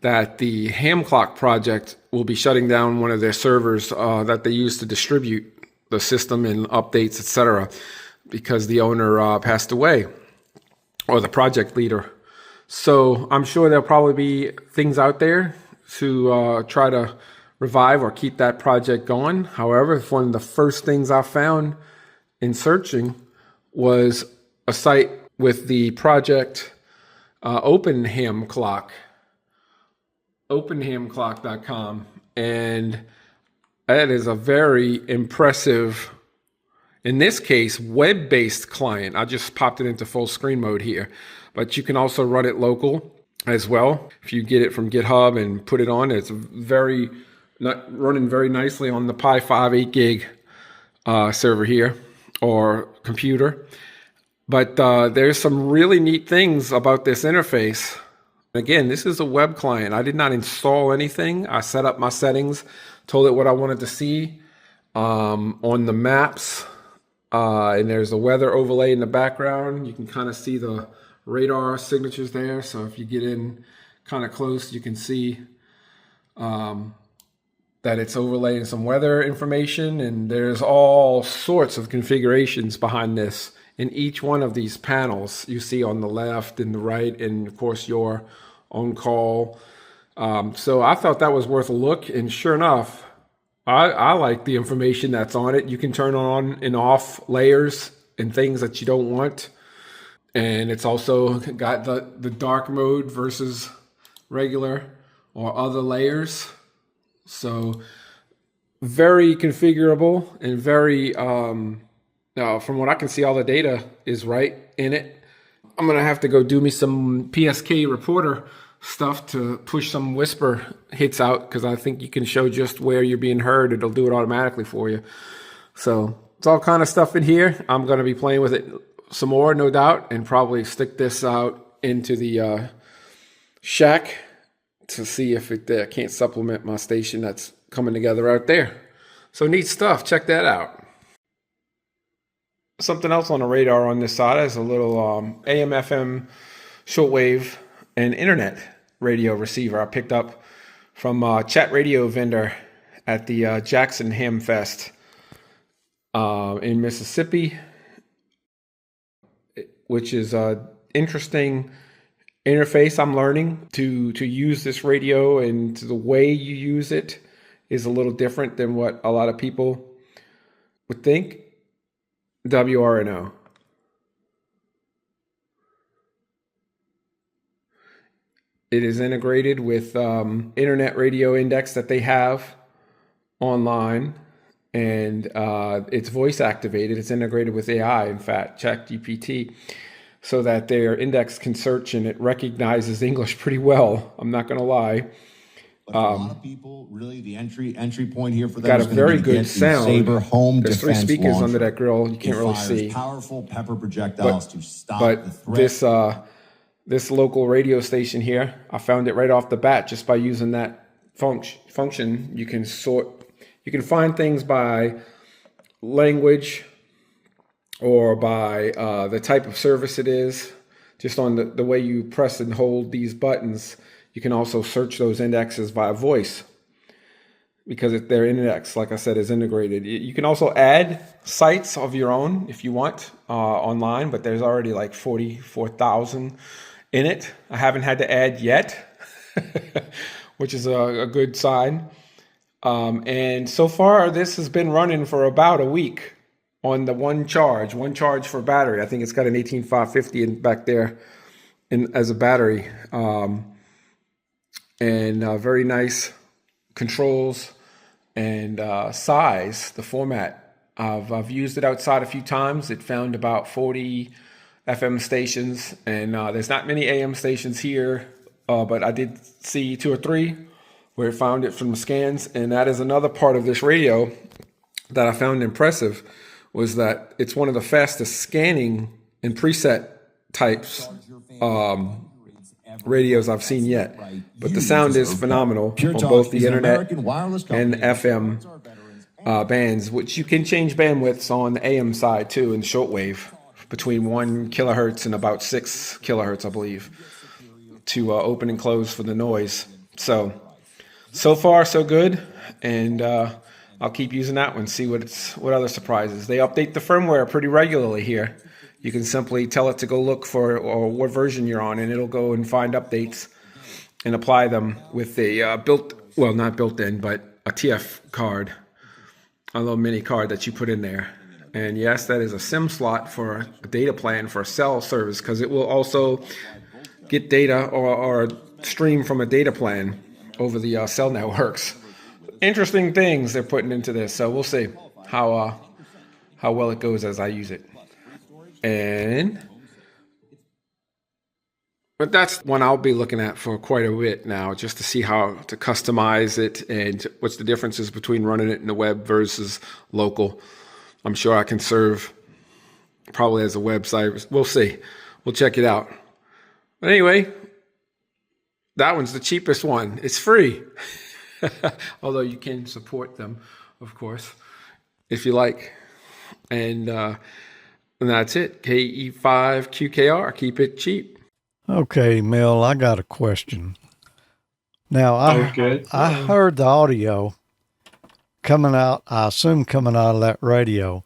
that the HamClock project will be shutting down one of their servers that they use to distribute the system and updates, etc., because the owner passed away, or the project leader. So I'm sure there'll probably be things out there to try to revive or keep that project going. However, one of the first things I found in searching was a site with the project OpenHamClock, OpenHamClock.com, and that is a very impressive, in this case, web-based client. I just popped it into full screen mode here, but you can also run it local as well. If you get it from GitHub and put it on, it's running very nicely on the Pi 5 8 gig server here, or computer. But there's some really neat things about this interface. Again, this is a web client. I did not install anything. I set up my settings, told it what I wanted to see on the maps. And there's a weather overlay in the background. You can kind of see the radar signatures there. So if you get in kind of close, you can see that it's overlaying some weather information. And there's all sorts of configurations behind this. In each one of these panels, you see on the left and the right, and of course your on call. So I thought that was worth a look, and sure enough, I like the information that's on it. You can turn on and off layers and things that you don't want, and it's also got the dark mode versus regular or other layers. So very configurable and very from what I can see, all the data is right in it. I'm going to have to go do me some PSK reporter stuff to push some whisper hits out, because I think you can show just where you're being heard. It'll do it automatically for you. So it's all kind of stuff in here. I'm going to be playing with it some more, no doubt, and probably stick this out into the shack to see if it can't supplement my station that's coming together out there. So neat stuff. Check that out. Something else on the radar on this side is a little AM/FM shortwave and internet radio receiver I picked up from a chat radio vendor at the Jackson Hamfest in Mississippi, which is an interesting interface. I'm learning to use this radio, and the way you use it is a little different than what a lot of people would think. WRNO. It is integrated with internet radio index that they have online, and it's voice activated. It's integrated with AI, in fact, ChatGPT, so that their index can search, and it recognizes English pretty well. I'm not going to lie. But for a lot of people, really the entry point here for them got is a very good sound. Saber home There's 3 speakers launcher. under that grill. You can't really see. Powerful pepper projectiles to stop the threat. This local radio station here, I found it right off the bat just by using that function. You can find things by language or by the type of service it is, just on the way you press and hold these buttons. You can also search those indexes via voice, because their index, like I said, is integrated. You can also add sites of your own if you want online, but there's already like 44,000 in it. I haven't had to add yet, which is a good sign. And so far, this has been running for about a week on the one charge for battery. I think it's got an 18550 back there as a battery. And very nice controls and size, the format. I've used it outside a few times. It found about 40 FM stations, and there's not many AM stations here, but I did see 2 or 3 where it found it from the scans. And that is another part of this radio that I found impressive, was that it's one of the fastest scanning and preset types radios I've seen yet. But the sound is phenomenal on both the internet and FM bands, which you can change bandwidths on the AM side too in shortwave between 1 kilohertz and about 6 kilohertz, I believe, to open and close for the noise. So far so good, and I'll keep using that one, see what other surprises. They update the firmware pretty regularly here. You can simply tell it to go look for or what version you're on, and it'll go and find updates and apply them with a not built in, but a TF card, a little mini card that you put in there. And yes, that is a SIM slot for a data plan for a cell service, because it will also get data or stream from a data plan over the cell networks. Interesting things they're putting into this, so we'll see how well it goes as I use it. But that's one I'll be looking at for quite a bit now, just to see how to customize it and what's the differences between running it in the web versus local. I'm sure I can serve probably as a website. We'll see. We'll check it out. But anyway, that one's the cheapest one. It's free. Although you can support them, of course, if you like. And that's it. KE5QKR. Keep it cheap. Okay, Mel, I got a question. Now, I heard the audio coming out, I assume coming out of that radio.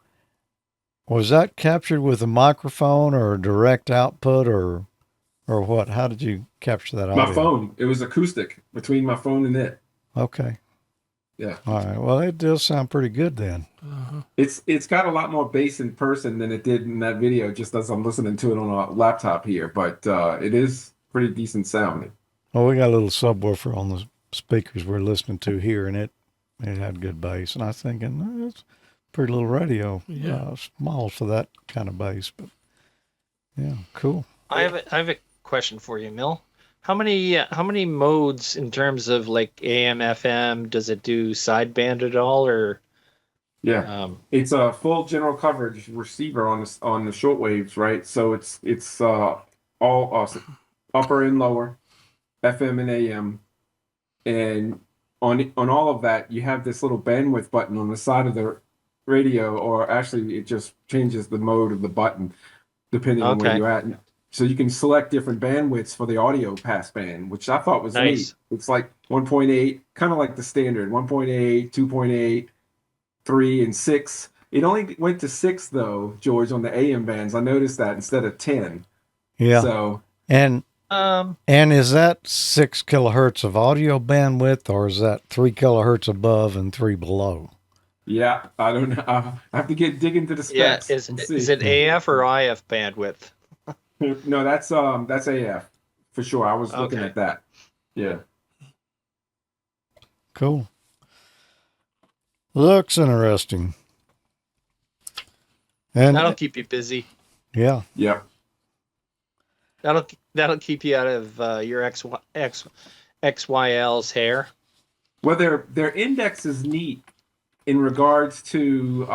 Was that captured with a microphone or a direct output or what? How did you capture that audio? My phone. It was acoustic between my phone and it. Okay. Yeah. All right. Well, it does sound pretty good then. Uh-huh. It's got a lot more bass in person than it did in that video, just as I'm listening to it on a laptop here. But it is pretty decent sounding. Well, we got a little subwoofer on the speakers we're listening to here, and it had good bass. And I was thinking, it's a pretty little radio. Yeah. Small for that kind of bass, but yeah, cool. I have a question for you, Mil. How many modes in terms of like AM, FM? Does it do sideband at all, or? Yeah, it's a full general coverage receiver on the shortwaves, right? So it's all upper and lower, FM and AM, and on all of that you have this little bandwidth button on the side of the radio, or actually it just changes the mode of the button depending on where you're at. So you can select different bandwidths for the audio passband, which I thought was neat. It's like 1.8, kind of like the standard 1.8, 2.8, 3, and 6. It only went to 6 though, George, on the AM bands. I noticed that instead of 10. Yeah. So and is that 6 kilohertz of audio bandwidth, or is that 3 kilohertz above and 3 below? Yeah, I don't know. I have to dig into the specs. Yeah, is it AF or IF bandwidth? No, that's AF for sure. I was looking at that. Yeah. Cool. Looks interesting. And that'll keep you busy. Yeah. Yeah. That'll keep you out of your XYL's hair. Well, their index is neat in regards to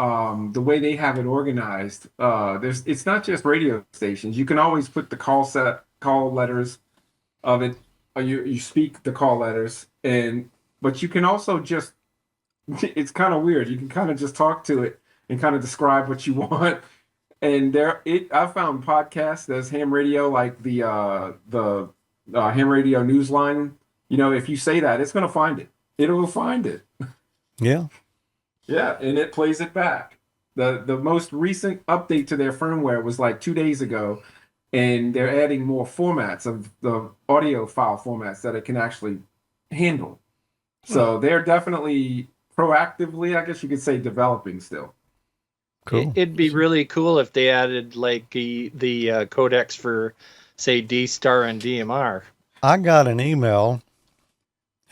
the way they have it organized. It's not just radio stations. You can always put the call letters of it. You speak the call letters, but you can also just. It's kind of weird. You can kind of just talk to it and kind of describe what you want. And I found podcasts. There's ham radio, like the ham radio newsline. If you say that, it's going to find it. It'll find it. Yeah. Yeah, and it plays it back. The most recent update to their firmware was like 2 days ago, and they're adding more formats of the audio file formats that it can actually handle. So they're definitely proactively, I guess you could say, developing still. Cool. It'd be really cool if they added like the codecs for, say, D-Star and DMR. I got an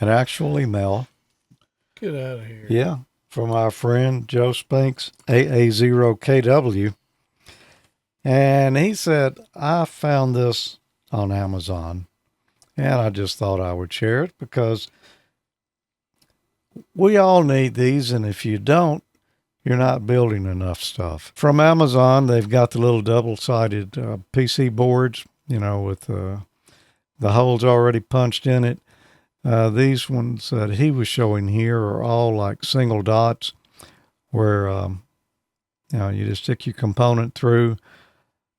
actual email. Get out of here. Yeah. From our friend Joe Spinks, AA0KW. And he said, I found this on Amazon, and I just thought I would share it because we all need these, and if you don't, you're not building enough stuff. From Amazon, they've got the little double-sided PC boards, with the holes already punched in it. These ones that he was showing here are all like single dots where, you just stick your component through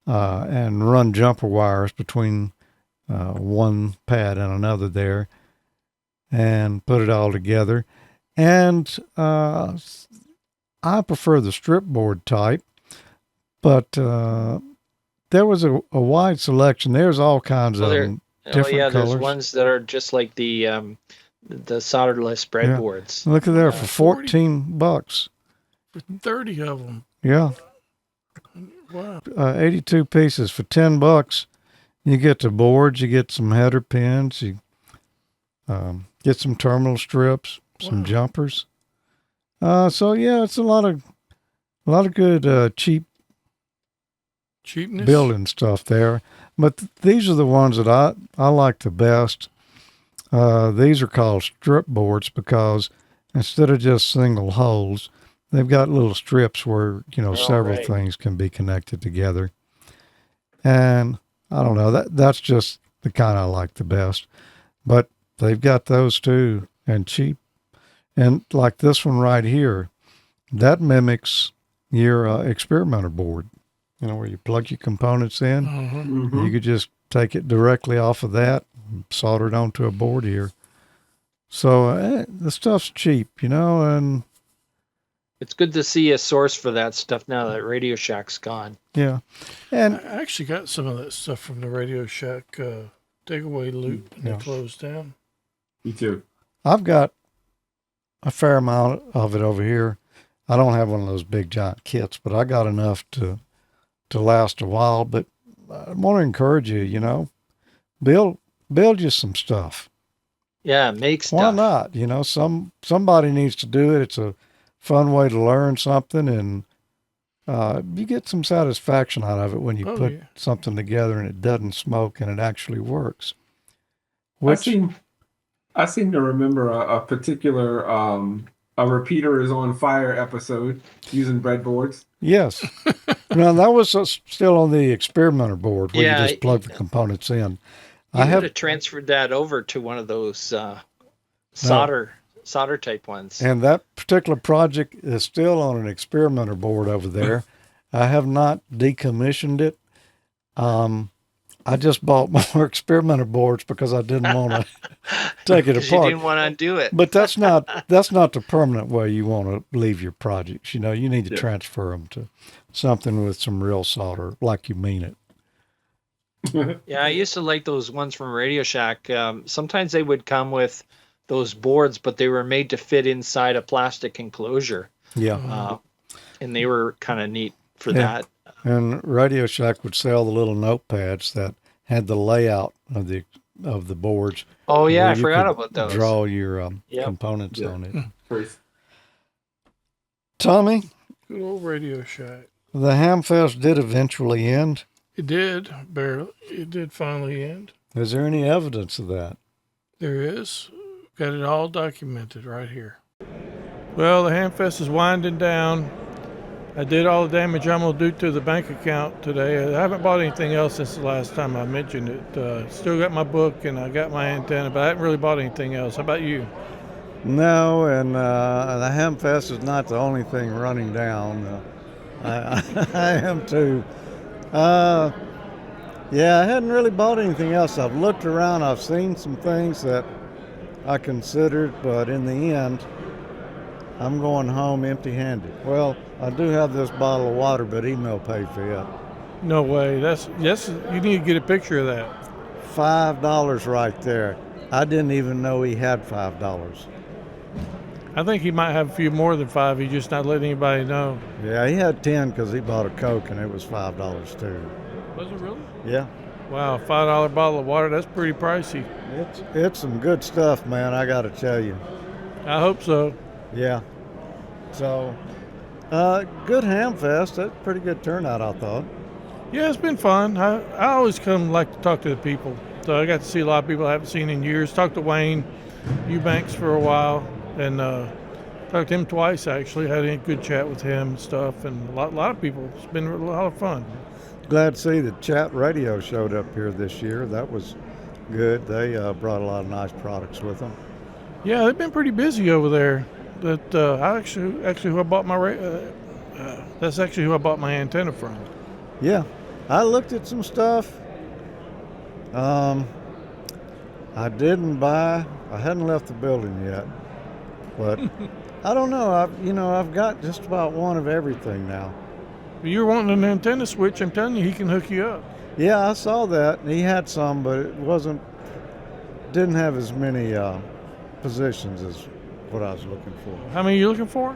and run jumper wires between one pad and another there and put it all together. And I prefer the strip board type, but there was a wide selection. There's all kinds of them. Different colors. There's ones that are just like the solderless breadboards. Look at there for $14. For 30 of them. Yeah. Wow. 82 pieces for $10. You get the boards, you get some header pins, you get some terminal strips, some jumpers. So yeah, it's a lot of good cheapness building stuff there. But these are the ones that I like the best. These are called strip boards because instead of just single holes, they've got little strips where, several things can be connected together. And I don't know, that's just the kind I like the best. But they've got those too, and cheap. And like this one right here, that mimics your experimenter board. Where you plug your components in. Mm-hmm. You could just take it directly off of that and solder it onto a board here. So the stuff's cheap, and it's good to see a source for that stuff now that Radio Shack's gone. Yeah. And I actually got some of that stuff from the Radio Shack takeaway loop and they closed down. Me too. I've got a fair amount of it over here. I don't have one of those big giant kits, but I got enough to last a while. But I want to encourage you, build you some stuff. Yeah, make stuff. Why not? Somebody needs to do it. It's a fun way to learn something, and you get some satisfaction out of it when you put something together and it doesn't smoke and it actually works. I seem to remember a particular a repeater is on fire episode using breadboards. Yes. Now that was still on the experimenter board where you just plug the components in. I have transferred that over to one of those solder type ones. And that particular project is still on an experimenter board over there. I have not decommissioned it. I just bought more experimenter boards because I didn't want to take it apart. You didn't want to undo it. But that's not the permanent way you want to leave your projects. You need to transfer them to something with some real solder, like you mean it. Yeah, I used to like those ones from Radio Shack. Sometimes they would come with those boards, but they were made to fit inside a plastic enclosure. Yeah. And they were kind of neat for that. And Radio Shack would sell the little notepads that had the layout of the boards. Oh yeah, I forgot about those. Draw your components on it. First. Tommy, good old Radio Shack. The Hamfest did eventually end. It did, barely. It did finally end. Is there any evidence of that? There is. Got it all documented right here. Well, the Hamfest is winding down. I did all the damage I'm going to do to the bank account today. I haven't bought anything else since the last time I mentioned it. Still got my book and I got my antenna, but I haven't really bought anything else. How about you? No, and the Hamfest is not the only thing running down. I am too. I hadn't really bought anything else. I've looked around. I've seen some things that I considered, but in the end, I'm going home empty-handed. Well, I do have this bottle of water, but email paid for it. No way. Yes. You need to get a picture of that. $5 right there. I didn't even know he had $5. I think he might have a few more than 5. He's just not letting anybody know. Yeah, he had 10 because he bought a Coke and it was $5 too. Was it really? Yeah. Wow, a $5 bottle of water. That's pretty pricey. It's some good stuff, man. I got to tell you. I hope so. Yeah. So, good Hamfest. That's a pretty good turnout, I thought. Yeah, it's been fun. I always like to talk to the people. So I got to see a lot of people I haven't seen in years. Talked to Wayne Eubanks for a while. And Talked to him twice, actually. Had a good chat with him and stuff, and a lot of people. It's been a lot of fun. Glad to see that Chat Radio showed up here this year. That was good. They brought a lot of nice products with them. Yeah, they've been pretty busy over there. That who I bought my that's actually who I bought my antenna from. Yeah, I looked at some stuff. I hadn't left the building yet, but I don't know. I've got just about one of everything now. You were wanting an antenna switch. I'm telling you, he can hook you up. Yeah, I saw that. He had some, but it didn't have as many positions as what I was looking for. How many are you looking for?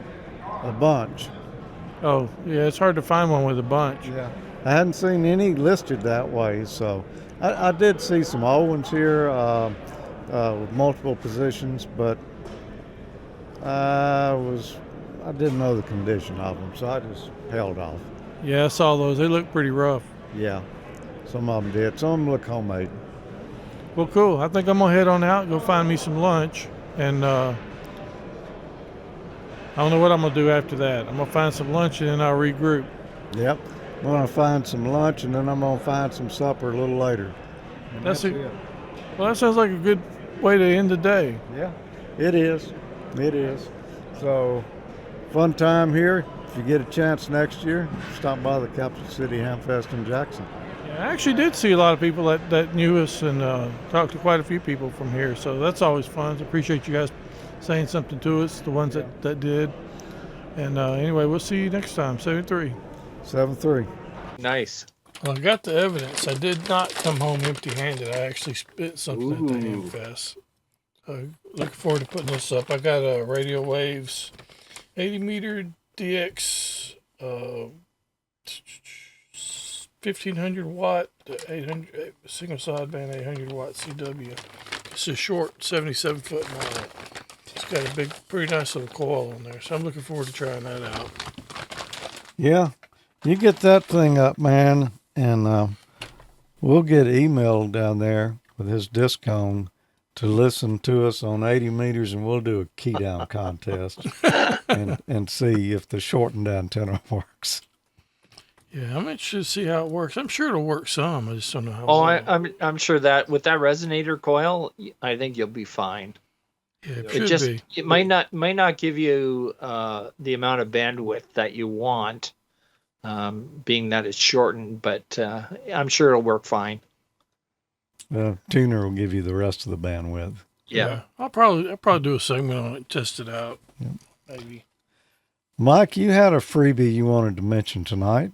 A bunch. Oh, yeah, it's hard to find one with a bunch. Yeah. I hadn't seen any listed that way, so I did see some old ones here with multiple positions, but I didn't know the condition of them, so I just held off. Yeah, I saw those. They look pretty rough. Yeah, some of them did. Some of them look homemade. Well, cool. I think I'm going to head on out and go find me some lunch, and I don't know what I'm going to do after that. I'm going to find some lunch, and then I'll regroup. Yep. I'm going to find some lunch, and then I'm going to find some supper a little later. Well, that sounds like a good way to end the day. Yeah, it is. It is. So, fun time here. If you get a chance next year, stop by the Capital City Hamfest in Jackson. Yeah, I actually did see a lot of people that knew us and talked to quite a few people from here, so that's always fun. I appreciate you guys saying something to us, the ones that did. And anyway, we'll see you next time, 7-3. 7-3. Nice. Well, I got the evidence. I did not come home empty-handed. I actually spit something at the Hamfest. Looking forward to putting this up. I got a Radio Waves 80-meter DX 1500 watt 800 single sideband 800 watt CW. It's a short 77 foot model. It's got a pretty nice little coil on there, so I'm looking forward to trying that out. Yeah, you get that thing up, man, and we'll get emailed down there with his disc cone to listen to us on 80 meters, and we'll do a key down contest and see if the shortened antenna works. Yeah, I'm interested to see how it works. I'm sure it'll work some. I just don't know how. Oh, well. I'm sure that with that resonator coil, I think you'll be fine. Yeah, it should be. It might not give you the amount of bandwidth that you want, being that it's shortened, but I'm sure it'll work fine. Tuner will give you the rest of the bandwidth. Yeah. I'll probably do a segment on it, test it out. Yep. Maybe. Mike, you had a freebie you wanted to mention tonight.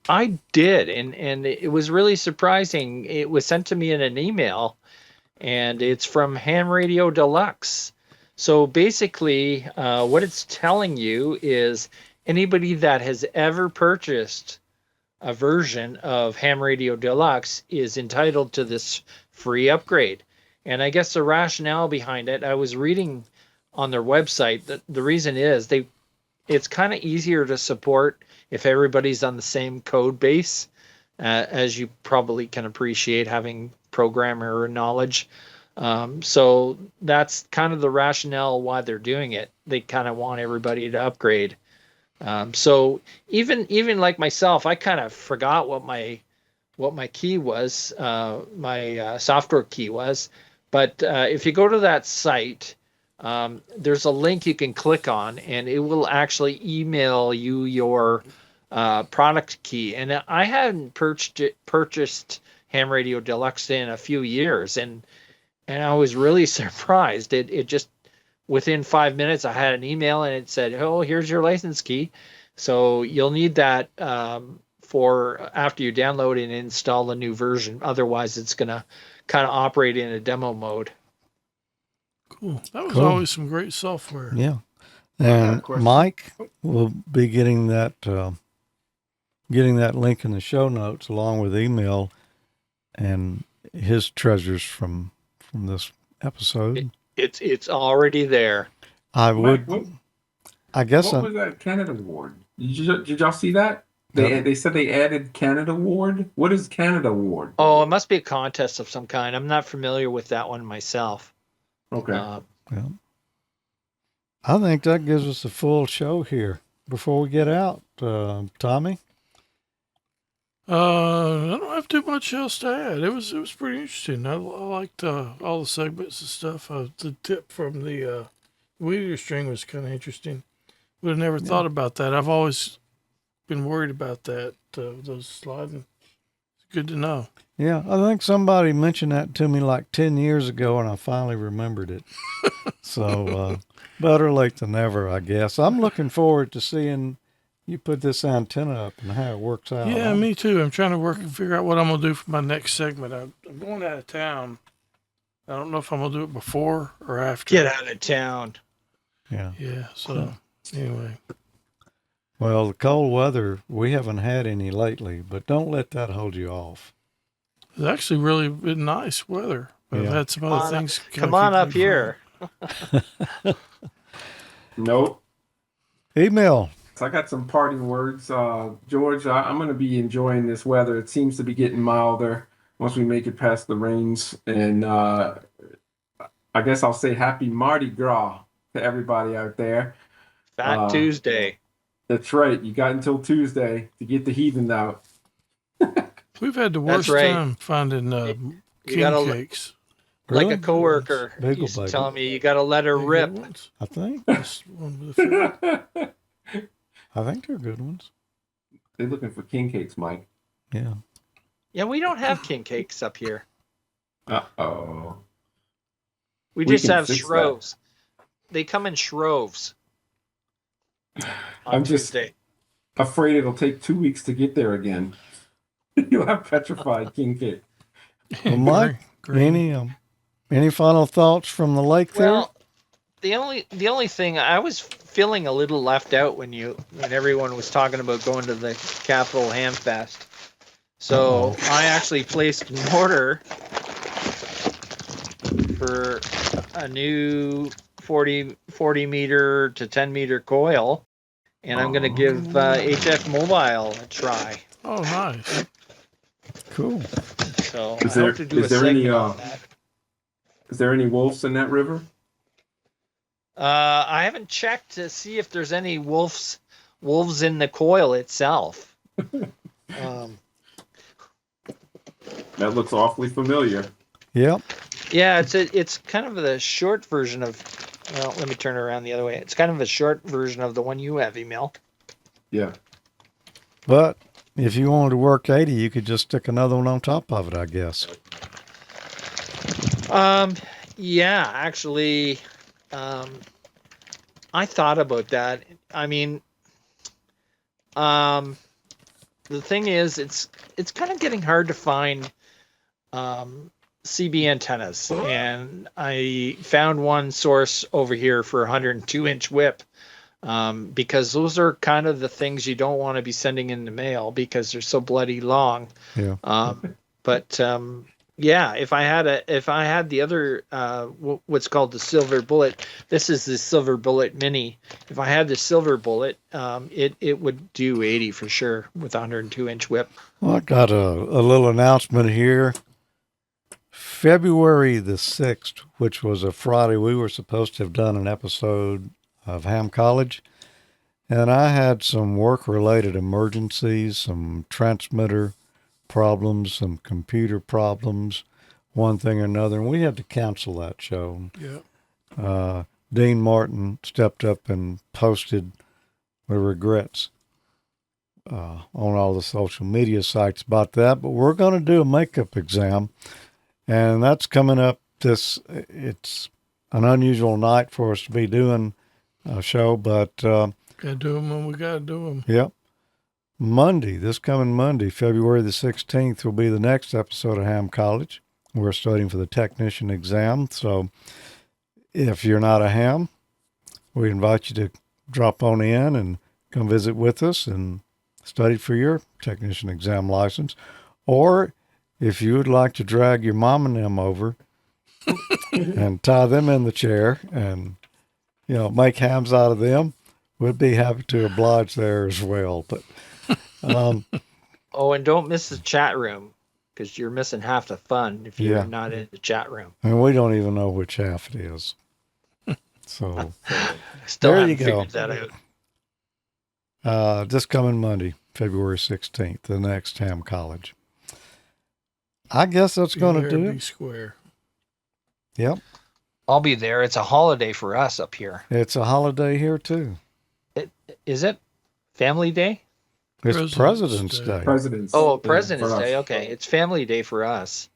I did, and it was really surprising. It was sent to me in an email, and it's from Ham Radio Deluxe. So basically, what it's telling you is anybody that has ever purchased a version of Ham Radio Deluxe is entitled to this free upgrade. And I guess the rationale behind it, I was reading on their website that the reason is it's kind of easier to support if everybody's on the same code base, as you probably can appreciate having programmer knowledge. So that's kind of the rationale why they're doing it. They kind of want everybody to upgrade. So even like myself, I kind of forgot what my key was, my software key was. But if you go to that site, there's a link you can click on, and it will actually email you your product key. And I hadn't purchased Ham Radio Deluxe in a few years, and I was really surprised. It just within 5 minutes, I had an email and it said, "Oh, here's your license key." So you'll need that for after you download and install the new version. Otherwise, it's going to kind of operate in a demo mode. Cool. That was always some great software. Yeah. And Mike will be getting that link in the show notes along with email and his treasures from this episode. It's already there. I Mike, would. I guess. What was that Canada Award? Did y'all see that? They said they added Canada Award. What is Canada Award? Oh, it must be a contest of some kind. I'm not familiar with that one myself. Okay. Yeah. I think that gives us a full show here. Before we get out, Tommy? I don't have too much else to add. It was pretty interesting. I liked all the segments and stuff. The tip from the meteor string was kind of interesting. Would have never thought about that. I've always been worried about that. Those sliding. It's good to know. Yeah, I think somebody mentioned that to me like 10 years ago, and I finally remembered it. So, better late than never, I guess. I'm looking forward to seeing you put this antenna up and how it works out. Yeah, me too. I'm trying to figure out what I'm going to do for my next segment. I'm going out of town. I don't know if I'm going to do it before or after. Get out of town. Yeah. Yeah, so anyway. Well, the cold weather, we haven't had any lately, but don't let that hold you off. It's actually really been nice weather. I've had some other things. Come on up here. Nope. Email. So I got some parting words. George, I'm going to be enjoying this weather. It seems to be getting milder once we make it past the rains. And I guess I'll say happy Mardi Gras to everybody out there. Fat Tuesday. That's right. You got until Tuesday to get the heathen out. We've had the worst time finding king cakes. Like a coworker used to tell me, you got to let her rip. I think. I think they're good ones. They're looking for king cakes, Mike. Yeah. Yeah, we don't have king cakes up here. Uh-oh. We just have shroves. They come in shroves. I'm just afraid it'll take 2 weeks to get there again. You'll have petrified king cake. Well, Mike, any final thoughts from the lake there? Well, the only thing, I was feeling a little left out when everyone was talking about going to the Capital Hamfest. So I actually placed an order for a new 40 meter to 10 meter coil, and I'm going to give HF Mobile a try. Oh, nice. Cool. So I hope to do a segment on that. Is there any wolves in that river? I haven't checked to see if there's any wolves in the coil itself. That looks awfully familiar. Yep. Yeah, it's kind of the short version of. Well, let me turn it around the other way. It's kind of a short version of the one you have, email. Yeah. But if you wanted to work 80, you could just stick another one on top of it, I guess. Yeah, actually, I thought about that. I mean, the thing is, it's kind of getting hard to find CB antennas, and I found one source over here for 102-inch whip, because those are kind of the things you don't want to be sending in the mail because they're so bloody long. Yeah. Yeah, if I had the other what's called the Silver Bullet, this is the Silver Bullet Mini. If I had the Silver Bullet, it would do 80 for sure with 102-inch whip. Well, I got a little announcement here. February the 6th, which was a Friday, we were supposed to have done an episode of Ham College, and I had some work-related emergencies, some transmitter problems, some computer problems, one thing or another, and we had to cancel that show. Yeah. Dean Martin stepped up and posted the regrets on all the social media sites about that, but we're going to do a makeup exam, and that's coming up it's an unusual night for us to be doing a show, but gotta do them when we gotta do them. Yep. Monday, this coming Monday, February the 16th, will be the next episode of Ham College. We're studying for the technician exam, so if you're not a ham, we invite you to drop on in and come visit with us and study for your technician exam license. Or if you would like to drag your mom and them over and tie them in the chair and, make hams out of them, we'd be happy to oblige there as well. But and don't miss the chat room, because you're missing half the fun if you're not in the chat room. And we don't even know which half it is. So Still there haven't you go. figured that out. This coming Monday, February 16th, the next Ham College. I guess that's going to do it. Square. Yep. I'll be there. It's a holiday for us up here. It's a holiday here, too. Is it Family Day? It's President's Day. President's President's for us. Day. Okay. It's Family Day for us.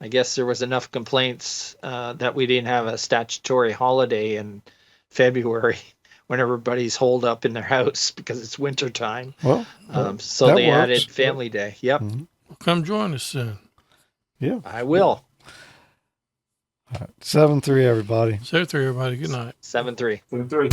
I guess there was enough complaints that we didn't have a statutory holiday in February when everybody's holed up in their house because it's wintertime. Well, so that they works. added Family Day. Yep. Mhm. Come join us soon. Yeah. I will. 7-3, everybody. 7-3, everybody. Good night. 7-3. 3.